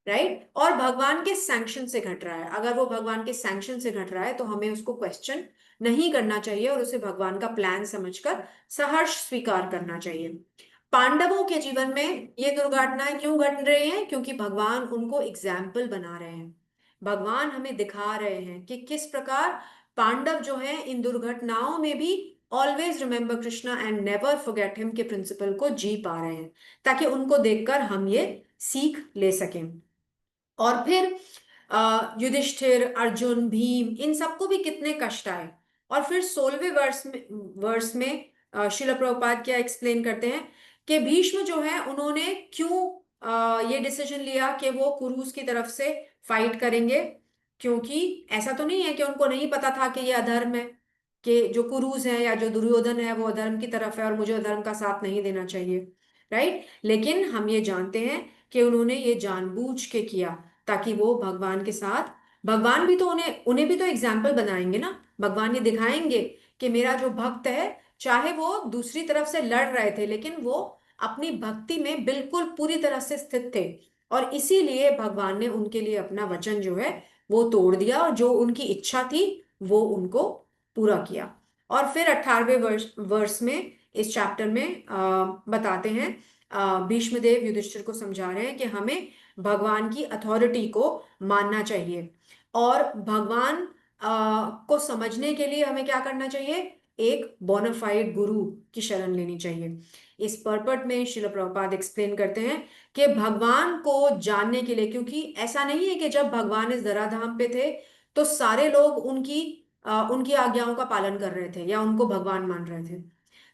A: राइट। और भगवान के सैंक्शन से घट रहा है। अगर वो भगवान के सैंक्शन से घट रहा है तो हमें उसको क्वेश्चन नहीं करना चाहिए, और उसे भगवान का प्लान समझकर सहर्ष स्वीकार करना चाहिए। पांडवों के जीवन में ये दुर्घटनाएं क्यों घट रही हैं? क्योंकि भगवान उनको एग्जाम्पल बना रहे हैं। भगवान हमें दिखा रहे हैं कि किस प्रकार पांडव जो हैं इन दुर्घटनाओं में भी always remember Krishna and never forget him के प्रिंसिपल को जी पा रहे हैं, ताकि उनको देखकर हम ये सीख ले सकें। और फिर युधिष्ठिर, अर्जुन, भीम, इन सबको भी कितने कष्ट आए। और फिर 16वें वर्ष में शिला प्रभुपाद क्या एक्सप्लेन करते हैं कि भीष्म जो है उन्होंने क्यों ये डिसीजन लिया कि वो कुरूस की तरफ से फाइट करेंगे, क्योंकि ऐसा तो नहीं है कि उनको नहीं पता था कि ये अधर्म है, कि जो कुरूस है या जो दुर्योधन है वो अधर्म की तरफ है और मुझे अधर्म का साथ नहीं देना चाहिए, राइट। लेकिन हम ये जानते हैं कि उन्होंने ये जानबूझ के किया, ताकि वो भगवान के साथ, भगवान भी तो उन्हें उन्हें भी तो एग्जाम्पल बनाएंगे ना, भगवान ये दिखाएंगे कि मेरा जो भक्त है, चाहे वो दूसरी तरफ से लड़ रहे थे लेकिन वो अपनी भक्ति में बिल्कुल पूरी तरह से स्थित थे, और इसीलिए भगवान ने उनके लिए अपना वचन जो है वो तोड़ दिया, और जो उनकी इच्छा थी वो उनको पूरा किया। और फिर 18वें वर्ष में इस चैप्टर में बताते हैं, भीष्मदेव युधिष्ठिर को समझा रहे हैं कि हमें भगवान की अथॉरिटी को मानना चाहिए, और भगवान को समझने के लिए हमें क्या करना चाहिए, एक बोनाफाइड गुरु की शरण लेनी चाहिए। इस पर्पट में श्रील प्रभुपाद एक्सप्लेन करते हैं कि भगवान को जानने के लिए, क्योंकि ऐसा नहीं है कि जब भगवान इस धराधाम पे थे तो सारे लोग उनकी आज्ञाओं का पालन कर रहे थे या उनको भगवान मान रहे थे।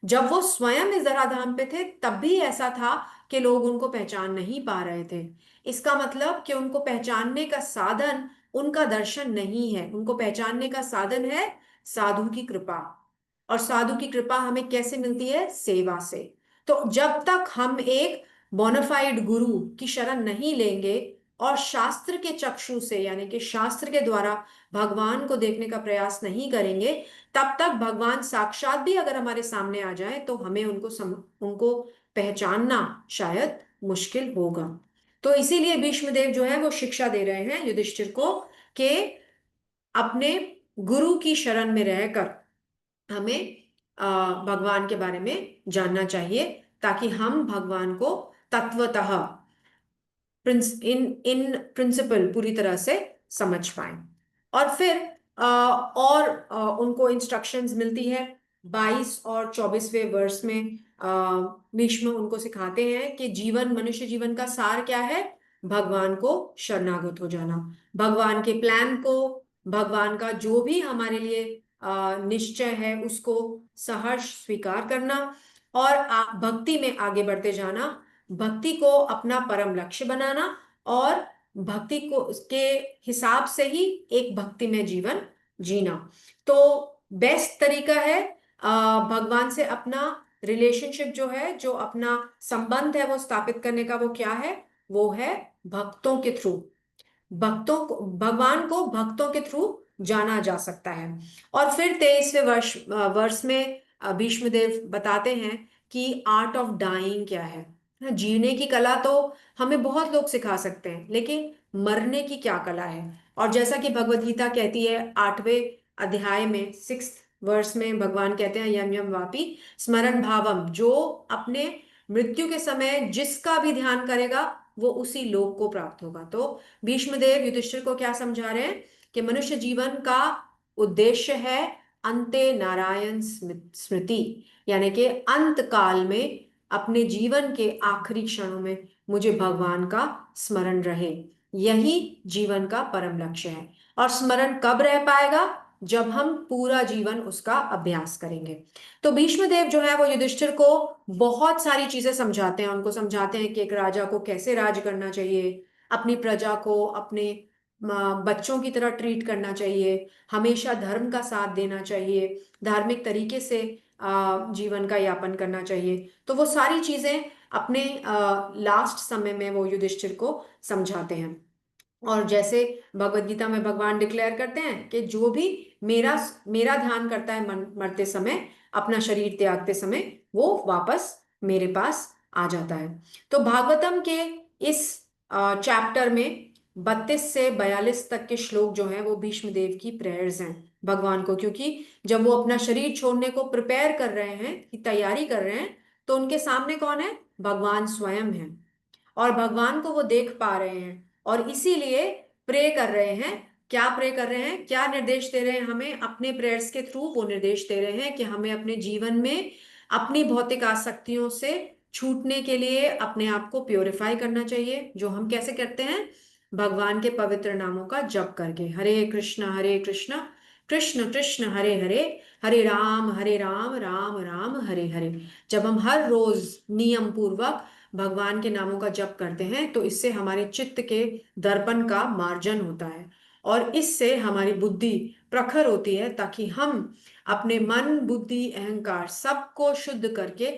A: जब वो स्वयं इस धराधाम पे थे तब भी ऐसा था कि लोग उनको पहचान नहीं पा रहे थे। इसका मतलब कि उनको पहचानने का साधन उनका दर्शन नहीं है, उनको पहचानने का साधन है साधु की कृपा। और साधु की कृपा हमें कैसे मिलती है, सेवा से। तो जब तक हम एक बोनाफाइड गुरु की शरण नहीं लेंगे और शास्त्र के चक्षु से यानी कि शास्त्र के द्वारा भगवान को देखने का प्रयास नहीं करेंगे, तब तक भगवान साक्षात भी अगर हमारे सामने आ जाए तो हमें उनको पहचानना शायद मुश्किल होगा। तो इसीलिए भीष्मदेव जो है वो शिक्षा दे रहे हैं युधिष्ठिर को कि अपने गुरु की शरण में रहकर हमें भगवान के बारे में जानना चाहिए, ताकि हम भगवान को तत्वतः इन इन प्रिंसिपल पूरी तरह से समझ पाए। और फिर उनको इंस्ट्रक्शंस मिलती है 22 और 24वें वर्ष में। भीष्म उनको सिखाते हैं कि मनुष्य जीवन का सार क्या है, भगवान को शरणागत हो जाना, भगवान के प्लान को, भगवान का जो भी हमारे लिए निश्चय है उसको सहर्ष स्वीकार करना, और भक्ति में आगे बढ़ते जाना, भक्ति को अपना परम लक्ष्य बनाना, और भक्ति को के हिसाब से ही एक भक्ति में जीवन जीना। तो बेस्ट तरीका है भगवान से अपना रिलेशनशिप जो है, जो अपना संबंध है वो स्थापित करने का, वो क्या है, वो है भक्तों के थ्रू। भगवान को भक्तों के थ्रू जाना जा सकता है। और फिर 23वें वर्ष में भीष्मदेव बताते हैं कि आर्ट ऑफ डाइंग क्या है। जीने की कला तो हमें बहुत लोग सिखा सकते हैं, लेकिन मरने की क्या कला है। और जैसा कि भगवत गीता कहती है 8वें अध्याय में 6 वर्ष में भगवान कहते हैं यम यम वापी स्मरण भावम, जो अपने मृत्यु के समय जिसका भी ध्यान करेगा वो उसी लोक को प्राप्त होगा। तो भीष्मदेव युधिष्ठिर को क्या समझा रहे हैं कि मनुष्य जीवन का उद्देश्य है अंते नारायण स्मृति, यानी कि अंत काल में अपने जीवन के आखिरी क्षणों में मुझे भगवान का स्मरण रहे, यही जीवन का परम लक्ष्य है। और स्मरण कब रह पाएगा, जब हम पूरा जीवन उसका अभ्यास करेंगे। तो भीष्मदेव जो है वो युधिष्ठिर को बहुत सारी चीजें समझाते हैं, उनको समझाते हैं कि एक राजा को कैसे राज करना चाहिए, अपनी प्रजा को अपने बच्चों की तरह ट्रीट करना चाहिए, हमेशा धर्म का साथ देना चाहिए, धार्मिक तरीके से जीवन का यापन करना चाहिए। तो वो सारी चीजें अपने लास्ट समय में वो युधिष्ठिर को समझाते हैं। और जैसे भगवत गीता में भगवान डिक्लेयर करते हैं कि जो भी मेरा मेरा ध्यान करता है मरते समय, अपना शरीर त्यागते समय, वो वापस मेरे पास आ जाता है। तो भागवतम के इस चैप्टर में 32 से 42 तक के श्लोक जो हैं वो भीष्म देव की प्रेयर्स हैं भगवान को, क्योंकि जब वो अपना शरीर छोड़ने को प्रिपेयर कर रहे हैं, की तैयारी कर रहे हैं, तो उनके सामने कौन है, भगवान स्वयं है, और भगवान को वो देख पा रहे हैं, और इसीलिए प्रे कर रहे हैं। क्या प्रे कर रहे हैं, क्या निर्देश दे रहे हैं हमें अपने प्रेयर्स के थ्रू, वो निर्देश दे रहे हैं कि हमें अपने जीवन में अपनी भौतिक आसक्तियों से छूटने के लिए अपने आप को प्योरीफाई करना चाहिए, जो हम कैसे करते हैं, भगवान के पवित्र नामों का जप करके, हरे कृष्ण कृष्ण कृष्ण हरे हरे, हरे राम राम राम हरे हरे। जब हम हर रोज नियम पूर्वक भगवान के नामों का जप करते हैं तो इससे हमारे चित्त के दर्पण का मार्जन होता है और इससे हमारी बुद्धि प्रखर होती है, ताकि हम अपने मन बुद्धि अहंकार सबको शुद्ध करके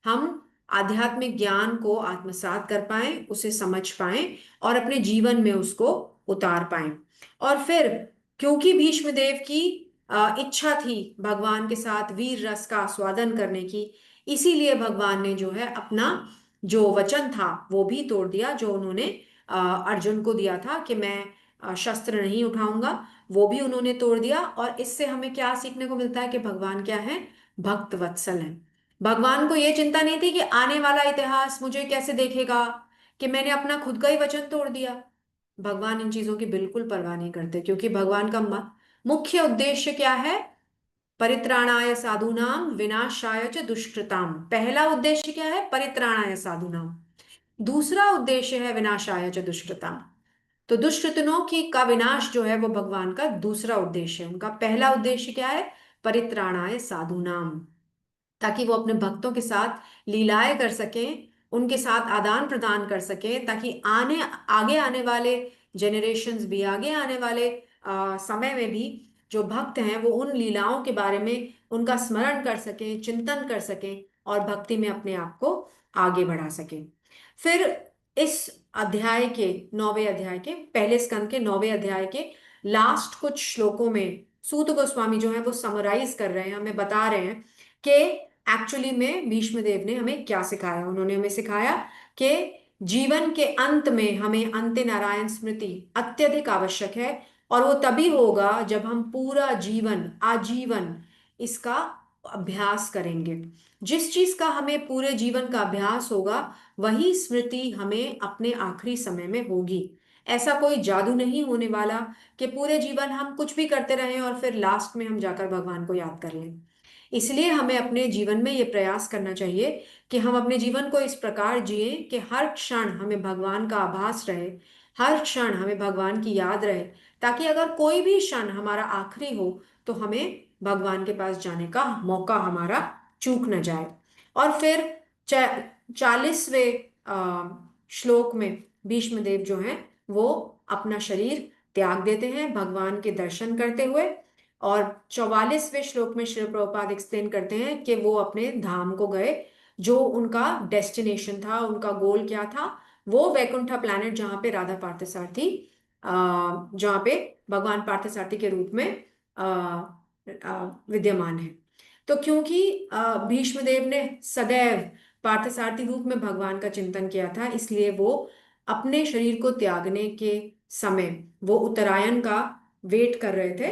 A: हम आध्यात्मिक ज्ञान को आत्मसात कर पाएं, उसे समझ पाएं और अपने जीवन में उसको उतार पाएं। और फिर क्योंकि भीष्म देव की इच्छा थी भगवान के साथ वीर रस का आस्वादन करने की, इसीलिए भगवान ने जो है अपना जो वचन था वो भी तोड़ दिया, जो उन्होंने अर्जुन को दिया था कि मैं शस्त्र नहीं उठाऊंगा, वो भी उन्होंने तोड़ दिया। और इससे हमें क्या सीखने को मिलता है कि भगवान क्या है, भक्त वत्सल है। भगवान को ये चिंता नहीं थी कि आने वाला इतिहास मुझे कैसे देखेगा, कि मैंने अपना खुद का ही वचन तोड़ दिया। भगवान इन चीजों की बिल्कुल परवाह नहीं करते, क्योंकि भगवान का मुख्य उद्देश्य क्या है, परित्राणाय साधूनाम विनाशाय च दुष्कृताम। पहला उद्देश्य क्या है, परित्राणाय साधूनाम। दूसरा उद्देश्य है विनाशाय च दुष्कृताम। तो दुष्कृतनों की का विनाश जो है वो भगवान का दूसरा उद्देश्य है। उनका पहला उद्देश्य क्या है, परित्राणाय साधूनाम, ताकि वो अपने भक्तों के साथ लीलाएं कर सकें, उनके साथ आदान प्रदान कर सकें, ताकि आगे आने वाले जनरेशन्स भी, आगे आने वाले समय में भी जो भक्त हैं वो उन लीलाओं के बारे में उनका स्मरण कर सकें, चिंतन कर सकें और भक्ति में अपने आप को आगे बढ़ा सकें। फिर इस अध्याय के 9वें अध्याय के पहले स्कंद के 9वें अध्याय के लास्ट कुछ श्लोकों में सूत गोस्वामी जो है वो समराइज कर रहे हैं, हमें बता रहे हैं कि एक्चुअली में भीष्म देव ने हमें क्या सिखाया। उन्होंने हमें सिखाया कि जीवन के अंत में हमें अंत्य नारायण स्मृति अत्यधिक आवश्यक है, और वो तभी होगा जब हम पूरा जीवन आजीवन इसका अभ्यास करेंगे। जिस चीज का हमें पूरे जीवन का अभ्यास होगा वही स्मृति हमें अपने आखिरी समय में होगी। ऐसा कोई जादू नहीं होने वाला कि पूरे जीवन हम कुछ भी करते रहें और फिर लास्ट में हम जाकर भगवान को याद कर लें। इसलिए हमें अपने जीवन में ये प्रयास करना चाहिए कि हम अपने जीवन को इस प्रकार जिए कि हर क्षण हमें भगवान का आभास रहे, हर क्षण हमें भगवान की याद रहे, ताकि अगर कोई भी क्षण हमारा आखिरी हो तो हमें भगवान के पास जाने का मौका हमारा चूक न जाए। और फिर 40वें श्लोक में भीष्म देव जो हैं वो अपना शरीर त्याग देते हैं भगवान के दर्शन करते हुए। और 44वें श्लोक में श्री प्रभुपाद एक्सप्लेन करते हैं कि वो अपने धाम को गए, जो उनका डेस्टिनेशन था, उनका गोल क्या था, वो वैकुंठा प्लैनेट, जहाँ पे राधा पार्थसारथी जहाँ पे भगवान पार्थसारथी के रूप में विद्यमान है। तो क्योंकि भीष्मदेव ने सदैव पार्थसारथी रूप में भगवान का चिंतन किया था, इसलिए वो अपने शरीर को त्यागने के समय वो उत्तरायण का वेट कर रहे थे।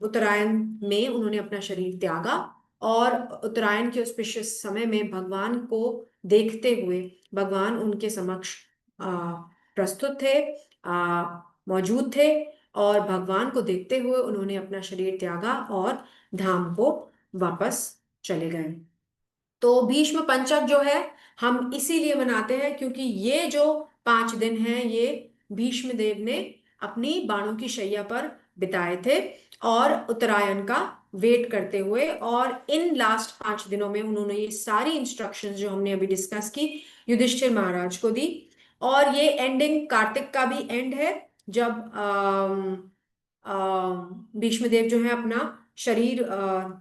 A: उत्तरायण में उन्होंने अपना शरीर त्यागा और उत्तरायण के auspicious समय में भगवान को देखते हुए भगवान उनके समक्ष प्रस्तुत थे, मौजूद थे, और भगवान को देखते हुए उन्होंने अपना शरीर त्यागा और धाम को वापस चले गए। तो भीष्म पंचक जो है हम इसीलिए मनाते हैं क्योंकि ये जो 5 दिन हैं ये भीष्म देव ने अपनी बाणों की शैया पर बिताए थे और उत्तरायण का वेट करते हुए। और इन लास्ट 5 दिनों में उन्होंने ये सारी इंस्ट्रक्शंस जो हमने अभी डिस्कस की युधिष्ठिर महाराज को दी। और ये एंडिंग कार्तिक का भी एंड है, जब भीष्मदेव जो है अपना शरीर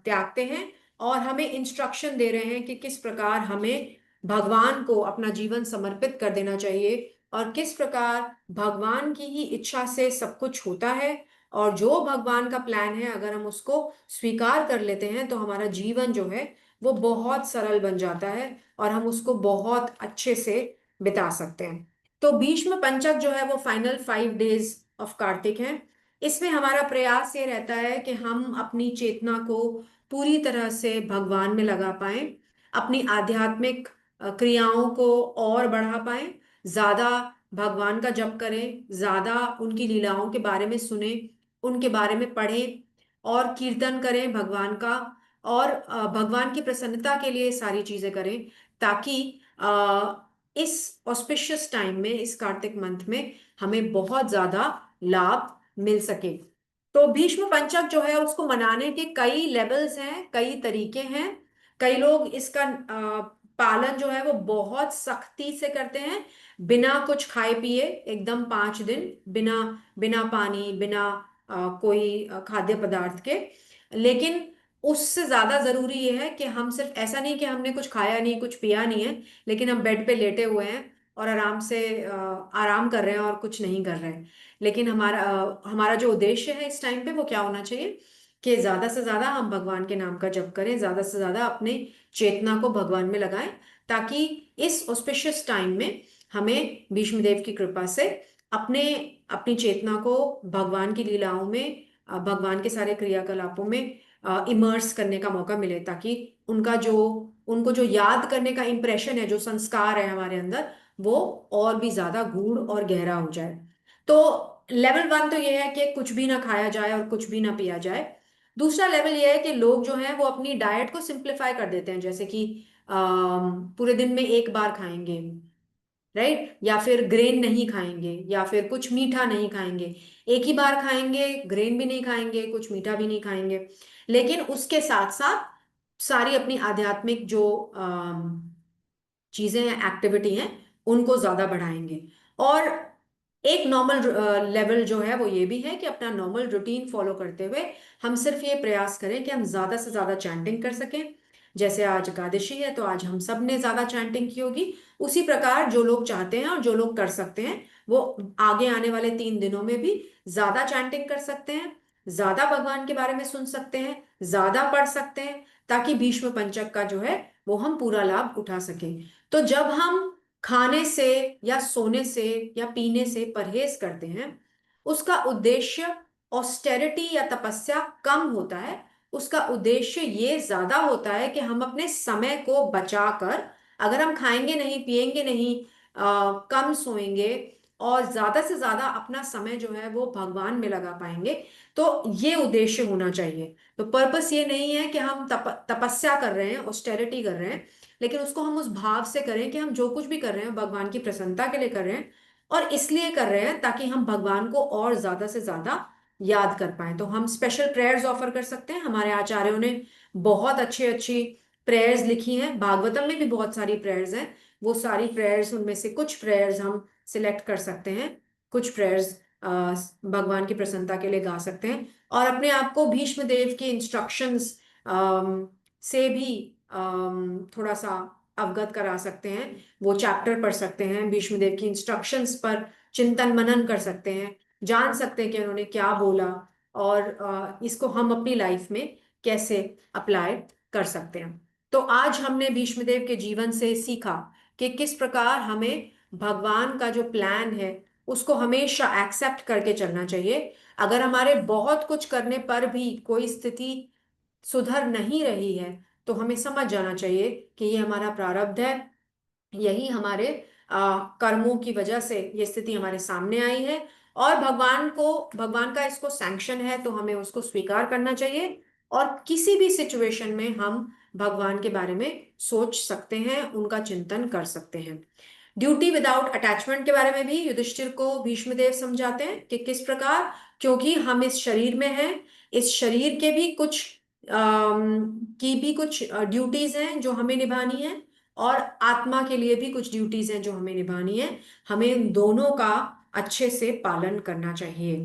A: त्यागते हैं और हमें इंस्ट्रक्शन दे रहे हैं कि किस प्रकार हमें भगवान को अपना जीवन समर्पित कर देना चाहिए और किस प्रकार भगवान की ही इच्छा से सब कुछ होता है। और जो भगवान का प्लान है अगर हम उसको स्वीकार कर लेते हैं तो हमारा जीवन जो है वो बहुत सरल बन जाता है और हम उसको बहुत अच्छे से बिता सकते हैं। तो भीष्म पंचक जो है वो फाइनल 5 डेज ऑफ कार्तिक है। इसमें हमारा प्रयास ये रहता है कि हम अपनी चेतना को पूरी तरह से भगवान में लगा पाए, अपनी आध्यात्मिक क्रियाओं को और बढ़ा पाए, ज्यादा भगवान का जप करें, ज्यादा उनकी लीलाओं के बारे में सुने, उनके बारे में पढ़ें और कीर्तन करें भगवान का। और भगवान की प्रसन्नता के लिए सारी चीजें करें, ताकि इस ऑस्पिशियस टाइम में, इस कार्तिक मंथ में हमें बहुत ज्यादा लाभ मिल सके। तो भीष्म पंचक जो है उसको मनाने के कई लेवल्स हैं, कई तरीके हैं। कई लोग इसका पालन जो है वो बहुत सख्ती से करते हैं, बिना कुछ खाए पिए, एकदम 5 दिन बिना बिना पानी, बिना कोई खाद्य पदार्थ के। लेकिन उससे ज्यादा जरूरी ये है कि हम सिर्फ ऐसा नहीं कि हमने कुछ खाया नहीं, कुछ पिया नहीं है, लेकिन हम बेड पे लेटे हुए हैं और आराम से आराम कर रहे हैं और कुछ नहीं कर रहे हैं। लेकिन हमारा जो उद्देश्य है इस टाइम पे वो क्या होना चाहिए कि ज्यादा से ज्यादा हम भगवान के नाम का जप करें, ज्यादा से ज्यादा अपने चेतना को भगवान में लगाएं, ताकि इस ऑस्पिशियस टाइम में हमें भीष्म देव की कृपा से अपने अपनी चेतना को भगवान की लीलाओं में, भगवान के सारे क्रियाकलापों में इमर्स करने का मौका मिले, ताकि उनको जो याद करने का इंप्रेशन है, जो संस्कार है हमारे अंदर, वो और भी ज्यादा गूढ़ और गहरा हो जाए। तो लेवल 1 तो ये है कि कुछ भी ना खाया जाए और कुछ भी ना पिया जाए। दूसरा लेवल ये है कि लोग जो हैं वो अपनी डाइट को सिंप्लीफाई कर देते हैं, जैसे कि पूरे दिन में एक बार खाएंगे, राइट, या फिर ग्रेन नहीं खाएंगे, या फिर कुछ मीठा नहीं खाएंगे। एक ही बार खाएंगे, ग्रेन भी नहीं खाएंगे, कुछ मीठा भी नहीं खाएंगे, लेकिन उसके साथ साथ सारी अपनी आध्यात्मिक जो चीजें हैं, एक्टिविटी हैं, उनको ज्यादा बढ़ाएंगे। और एक नॉर्मल लेवल जो है वो ये भी है कि अपना नॉर्मल रूटीन फॉलो करते हुए हम सिर्फ ये प्रयास करें कि हम ज्यादा से ज्यादा चैंटिंग कर सकें। जैसे आज एकादशी है तो आज हम सब ने ज्यादा चैंटिंग की होगी, उसी प्रकार जो लोग चाहते हैं और जो लोग कर सकते हैं वो आगे आने वाले 3 दिनों में भी ज्यादा चैंटिंग कर सकते हैं, ज्यादा भगवान के बारे में सुन सकते हैं, ज्यादा पढ़ सकते हैं, ताकि भीष्म पंचक का जो है वो हम पूरा लाभ उठा सकें। तो जब हम खाने से या सोने से या पीने से परहेज करते हैं, उसका उद्देश्य ऑस्टेरिटी या तपस्या कम होता है। उसका उद्देश्य ये ज्यादा होता है कि हम अपने समय को बचाकर, अगर हम खाएंगे नहीं, पिएंगे नहीं, कम सोएंगे और ज्यादा से ज्यादा अपना समय जो है वो भगवान में लगा पाएंगे, तो ये उद्देश्य होना चाहिए। तो पर्पस ये नहीं है कि हम तपस्या कर रहे हैं, ऑस्टेरिटी कर रहे हैं, लेकिन उसको हम उस भाव से करें कि हम जो कुछ भी कर रहे हैं भगवान की प्रसन्नता के लिए कर रहे हैं, और इसलिए कर रहे हैं ताकि हम भगवान को और ज्यादा से ज्यादा याद कर पाए। तो हम स्पेशल प्रेयर्स ऑफर कर सकते हैं। हमारे आचार्यों ने बहुत अच्छी अच्छी प्रेयर्स लिखी हैं, भागवतम में भी बहुत सारी प्रेयर्स हैं। वो सारी प्रेयर्स, उनमें से कुछ प्रेयर्स हम सिलेक्ट कर सकते हैं, कुछ प्रेयर्स भगवान की प्रसन्नता के लिए गा सकते हैं, और अपने आप को भीष्म देव के इंस्ट्रक्शंस से भी थोड़ा सा अवगत करा सकते हैं। वो चैप्टर पढ़ सकते हैं, भीष्म देव की इंस्ट्रक्शंस पर चिंतन मनन कर सकते हैं, जान सकते हैं कि उन्होंने क्या बोला, और इसको हम अपनी लाइफ में कैसे अप्लाई कर सकते हैं। तो आज हमने भीष्मदेव के जीवन से सीखा कि किस प्रकार हमें भगवान का जो प्लान है उसको हमेशा एक्सेप्ट करके चलना चाहिए। अगर हमारे बहुत कुछ करने पर भी कोई स्थिति सुधर नहीं रही है, तो हमें समझ जाना चाहिए कि ये हमारा प्रारब्ध है, यही हमारे कर्मों की वजह से ये स्थिति हमारे सामने आई है, और भगवान का इसको सैंक्शन है, तो हमें उसको स्वीकार करना चाहिए। और किसी भी सिचुएशन में हम भगवान के बारे में सोच सकते हैं, उनका चिंतन कर सकते हैं। ड्यूटी विदाउट अटैचमेंट के बारे में भी युधिष्ठिर को भीष्मदेव समझाते हैं कि किस प्रकार, क्योंकि हम इस शरीर में हैं, इस शरीर के भी कुछ ड्यूटीज हैं जो हमें निभानी है, और आत्मा के लिए भी कुछ ड्यूटीज हैं जो हमें निभानी है। हमें इन दोनों का अच्छे से पालन करना चाहिए।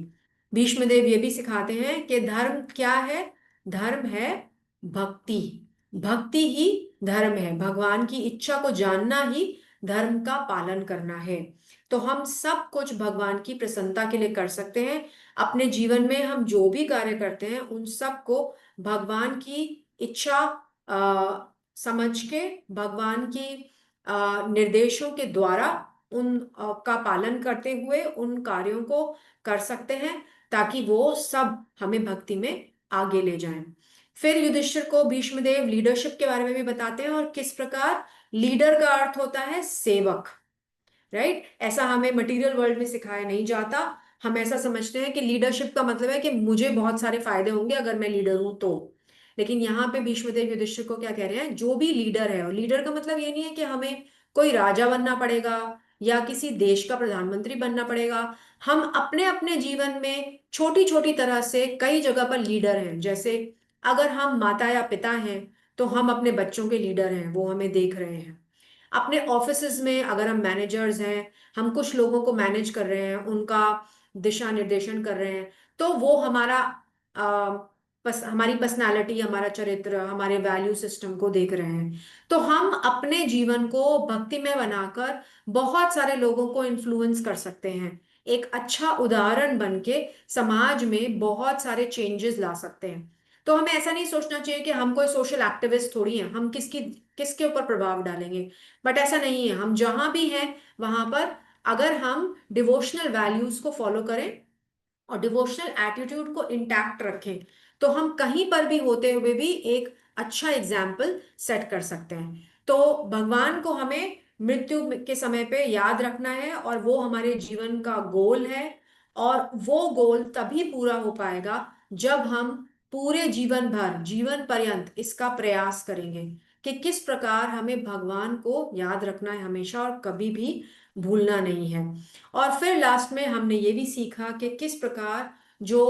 A: भीष्मदेव ये भी सिखाते हैं कि धर्म क्या है। धर्म है भक्ति। भक्ति ही धर्म है, भगवान की इच्छा को जानना ही धर्म का पालन करना है। तो हम सब कुछ भगवान की प्रसन्नता के लिए कर सकते हैं। अपने जीवन में हम जो भी कार्य करते हैं उन सब को भगवान की इच्छा समझ के, भगवान की निर्देशों के द्वारा उन का पालन करते हुए उन कार्यों को कर सकते हैं, ताकि वो सब हमें भक्ति में आगे ले जाएं। फिर युधिष्ठिर को भीष्मदेव लीडरशिप के बारे में भी बताते हैं, और किस प्रकार लीडर का अर्थ होता है सेवक, राइट। ऐसा हमें मटेरियल वर्ल्ड में सिखाया नहीं जाता। हम ऐसा समझते हैं कि लीडरशिप का मतलब है कि मुझे बहुत सारे फायदे होंगे अगर मैं लीडर हूं तो। लेकिन यहाँ पे भीष्मदेव युधिष्ठिर को क्या कह रहे हैं, जो भी लीडर है, और लीडर का मतलब ये नहीं है कि हमें कोई राजा बनना पड़ेगा या किसी देश का प्रधानमंत्री बनना पड़ेगा। हम अपने अपने जीवन में छोटी छोटी तरह से कई जगह पर लीडर हैं। जैसे अगर हम माता या पिता हैं तो हम अपने बच्चों के लीडर हैं, वो हमें देख रहे हैं। अपने ऑफिसेज में अगर हम मैनेजर्स हैं, हम कुछ लोगों को मैनेज कर रहे हैं, उनका दिशा निर्देशन कर रहे हैं, तो वो हमारा हमारी पर्सनालिटी, हमारा चरित्र, हमारे वैल्यू सिस्टम को देख रहे हैं। तो हम अपने जीवन को भक्तिमय बनाकर बहुत सारे लोगों को इन्फ्लुएंस कर सकते हैं। एक अच्छा उदाहरण बन के समाज में बहुत सारे चेंजेस ला सकते हैं। तो हमें ऐसा नहीं सोचना चाहिए कि हम कोई सोशल एक्टिविस्ट थोड़ी हैं, हम किसके ऊपर प्रभाव डालेंगे। बट ऐसा नहीं है, हम जहां भी हैं वहां पर अगर हम डिवोशनल वैल्यूज को फॉलो करें और डिवोशनल एटीट्यूड को इंटैक्ट रखें, तो हम कहीं पर भी होते हुए भी एक अच्छा एग्जाम्पल सेट कर सकते हैं। तो भगवान को हमें मृत्यु के समय पे याद रखना है, और वो हमारे जीवन का गोल है। और वो गोल तभी पूरा हो पाएगा जब हम पूरे जीवन भर, जीवन पर्यंत इसका प्रयास करेंगे कि किस प्रकार हमें भगवान को याद रखना है हमेशा, और कभी भी भूलना नहीं है। और फिर लास्ट में हमने ये भी सीखा कि किस प्रकार जो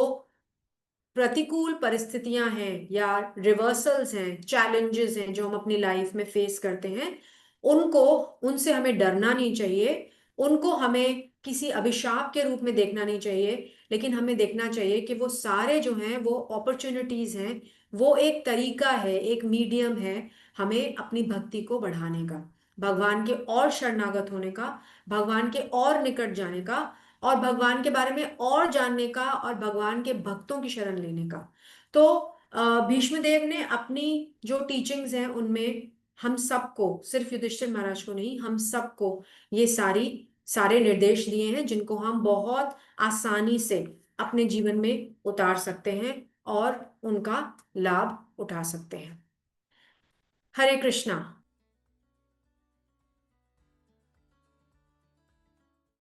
A: प्रतिकूल परिस्थितियां हैं या रिवर्सल्स हैं, चैलेंजेस हैं जो हम अपनी लाइफ में फेस करते हैं, उनको उनसे हमें डरना नहीं चाहिए। उनको हमें किसी अभिशाप के रूप में देखना नहीं चाहिए, लेकिन हमें देखना चाहिए कि वो सारे जो हैं वो अपॉर्चुनिटीज हैं। वो एक तरीका है, एक मीडियम है हमें अपनी भक्ति को बढ़ाने का, भगवान के और शरणागत होने का, भगवान के और निकट जाने का, और भगवान के बारे में और जानने का, और भगवान के भक्तों की शरण लेने का। तो भीष्म देव ने अपनी जो टीचिंग्स हैं उनमें हम सबको, सिर्फ युधिष्ठिर महाराज को नहीं, हम सबको ये सारे निर्देश दिए हैं जिनको हम बहुत आसानी से अपने जीवन में उतार सकते हैं और उनका लाभ उठा सकते हैं। हरे कृष्णा।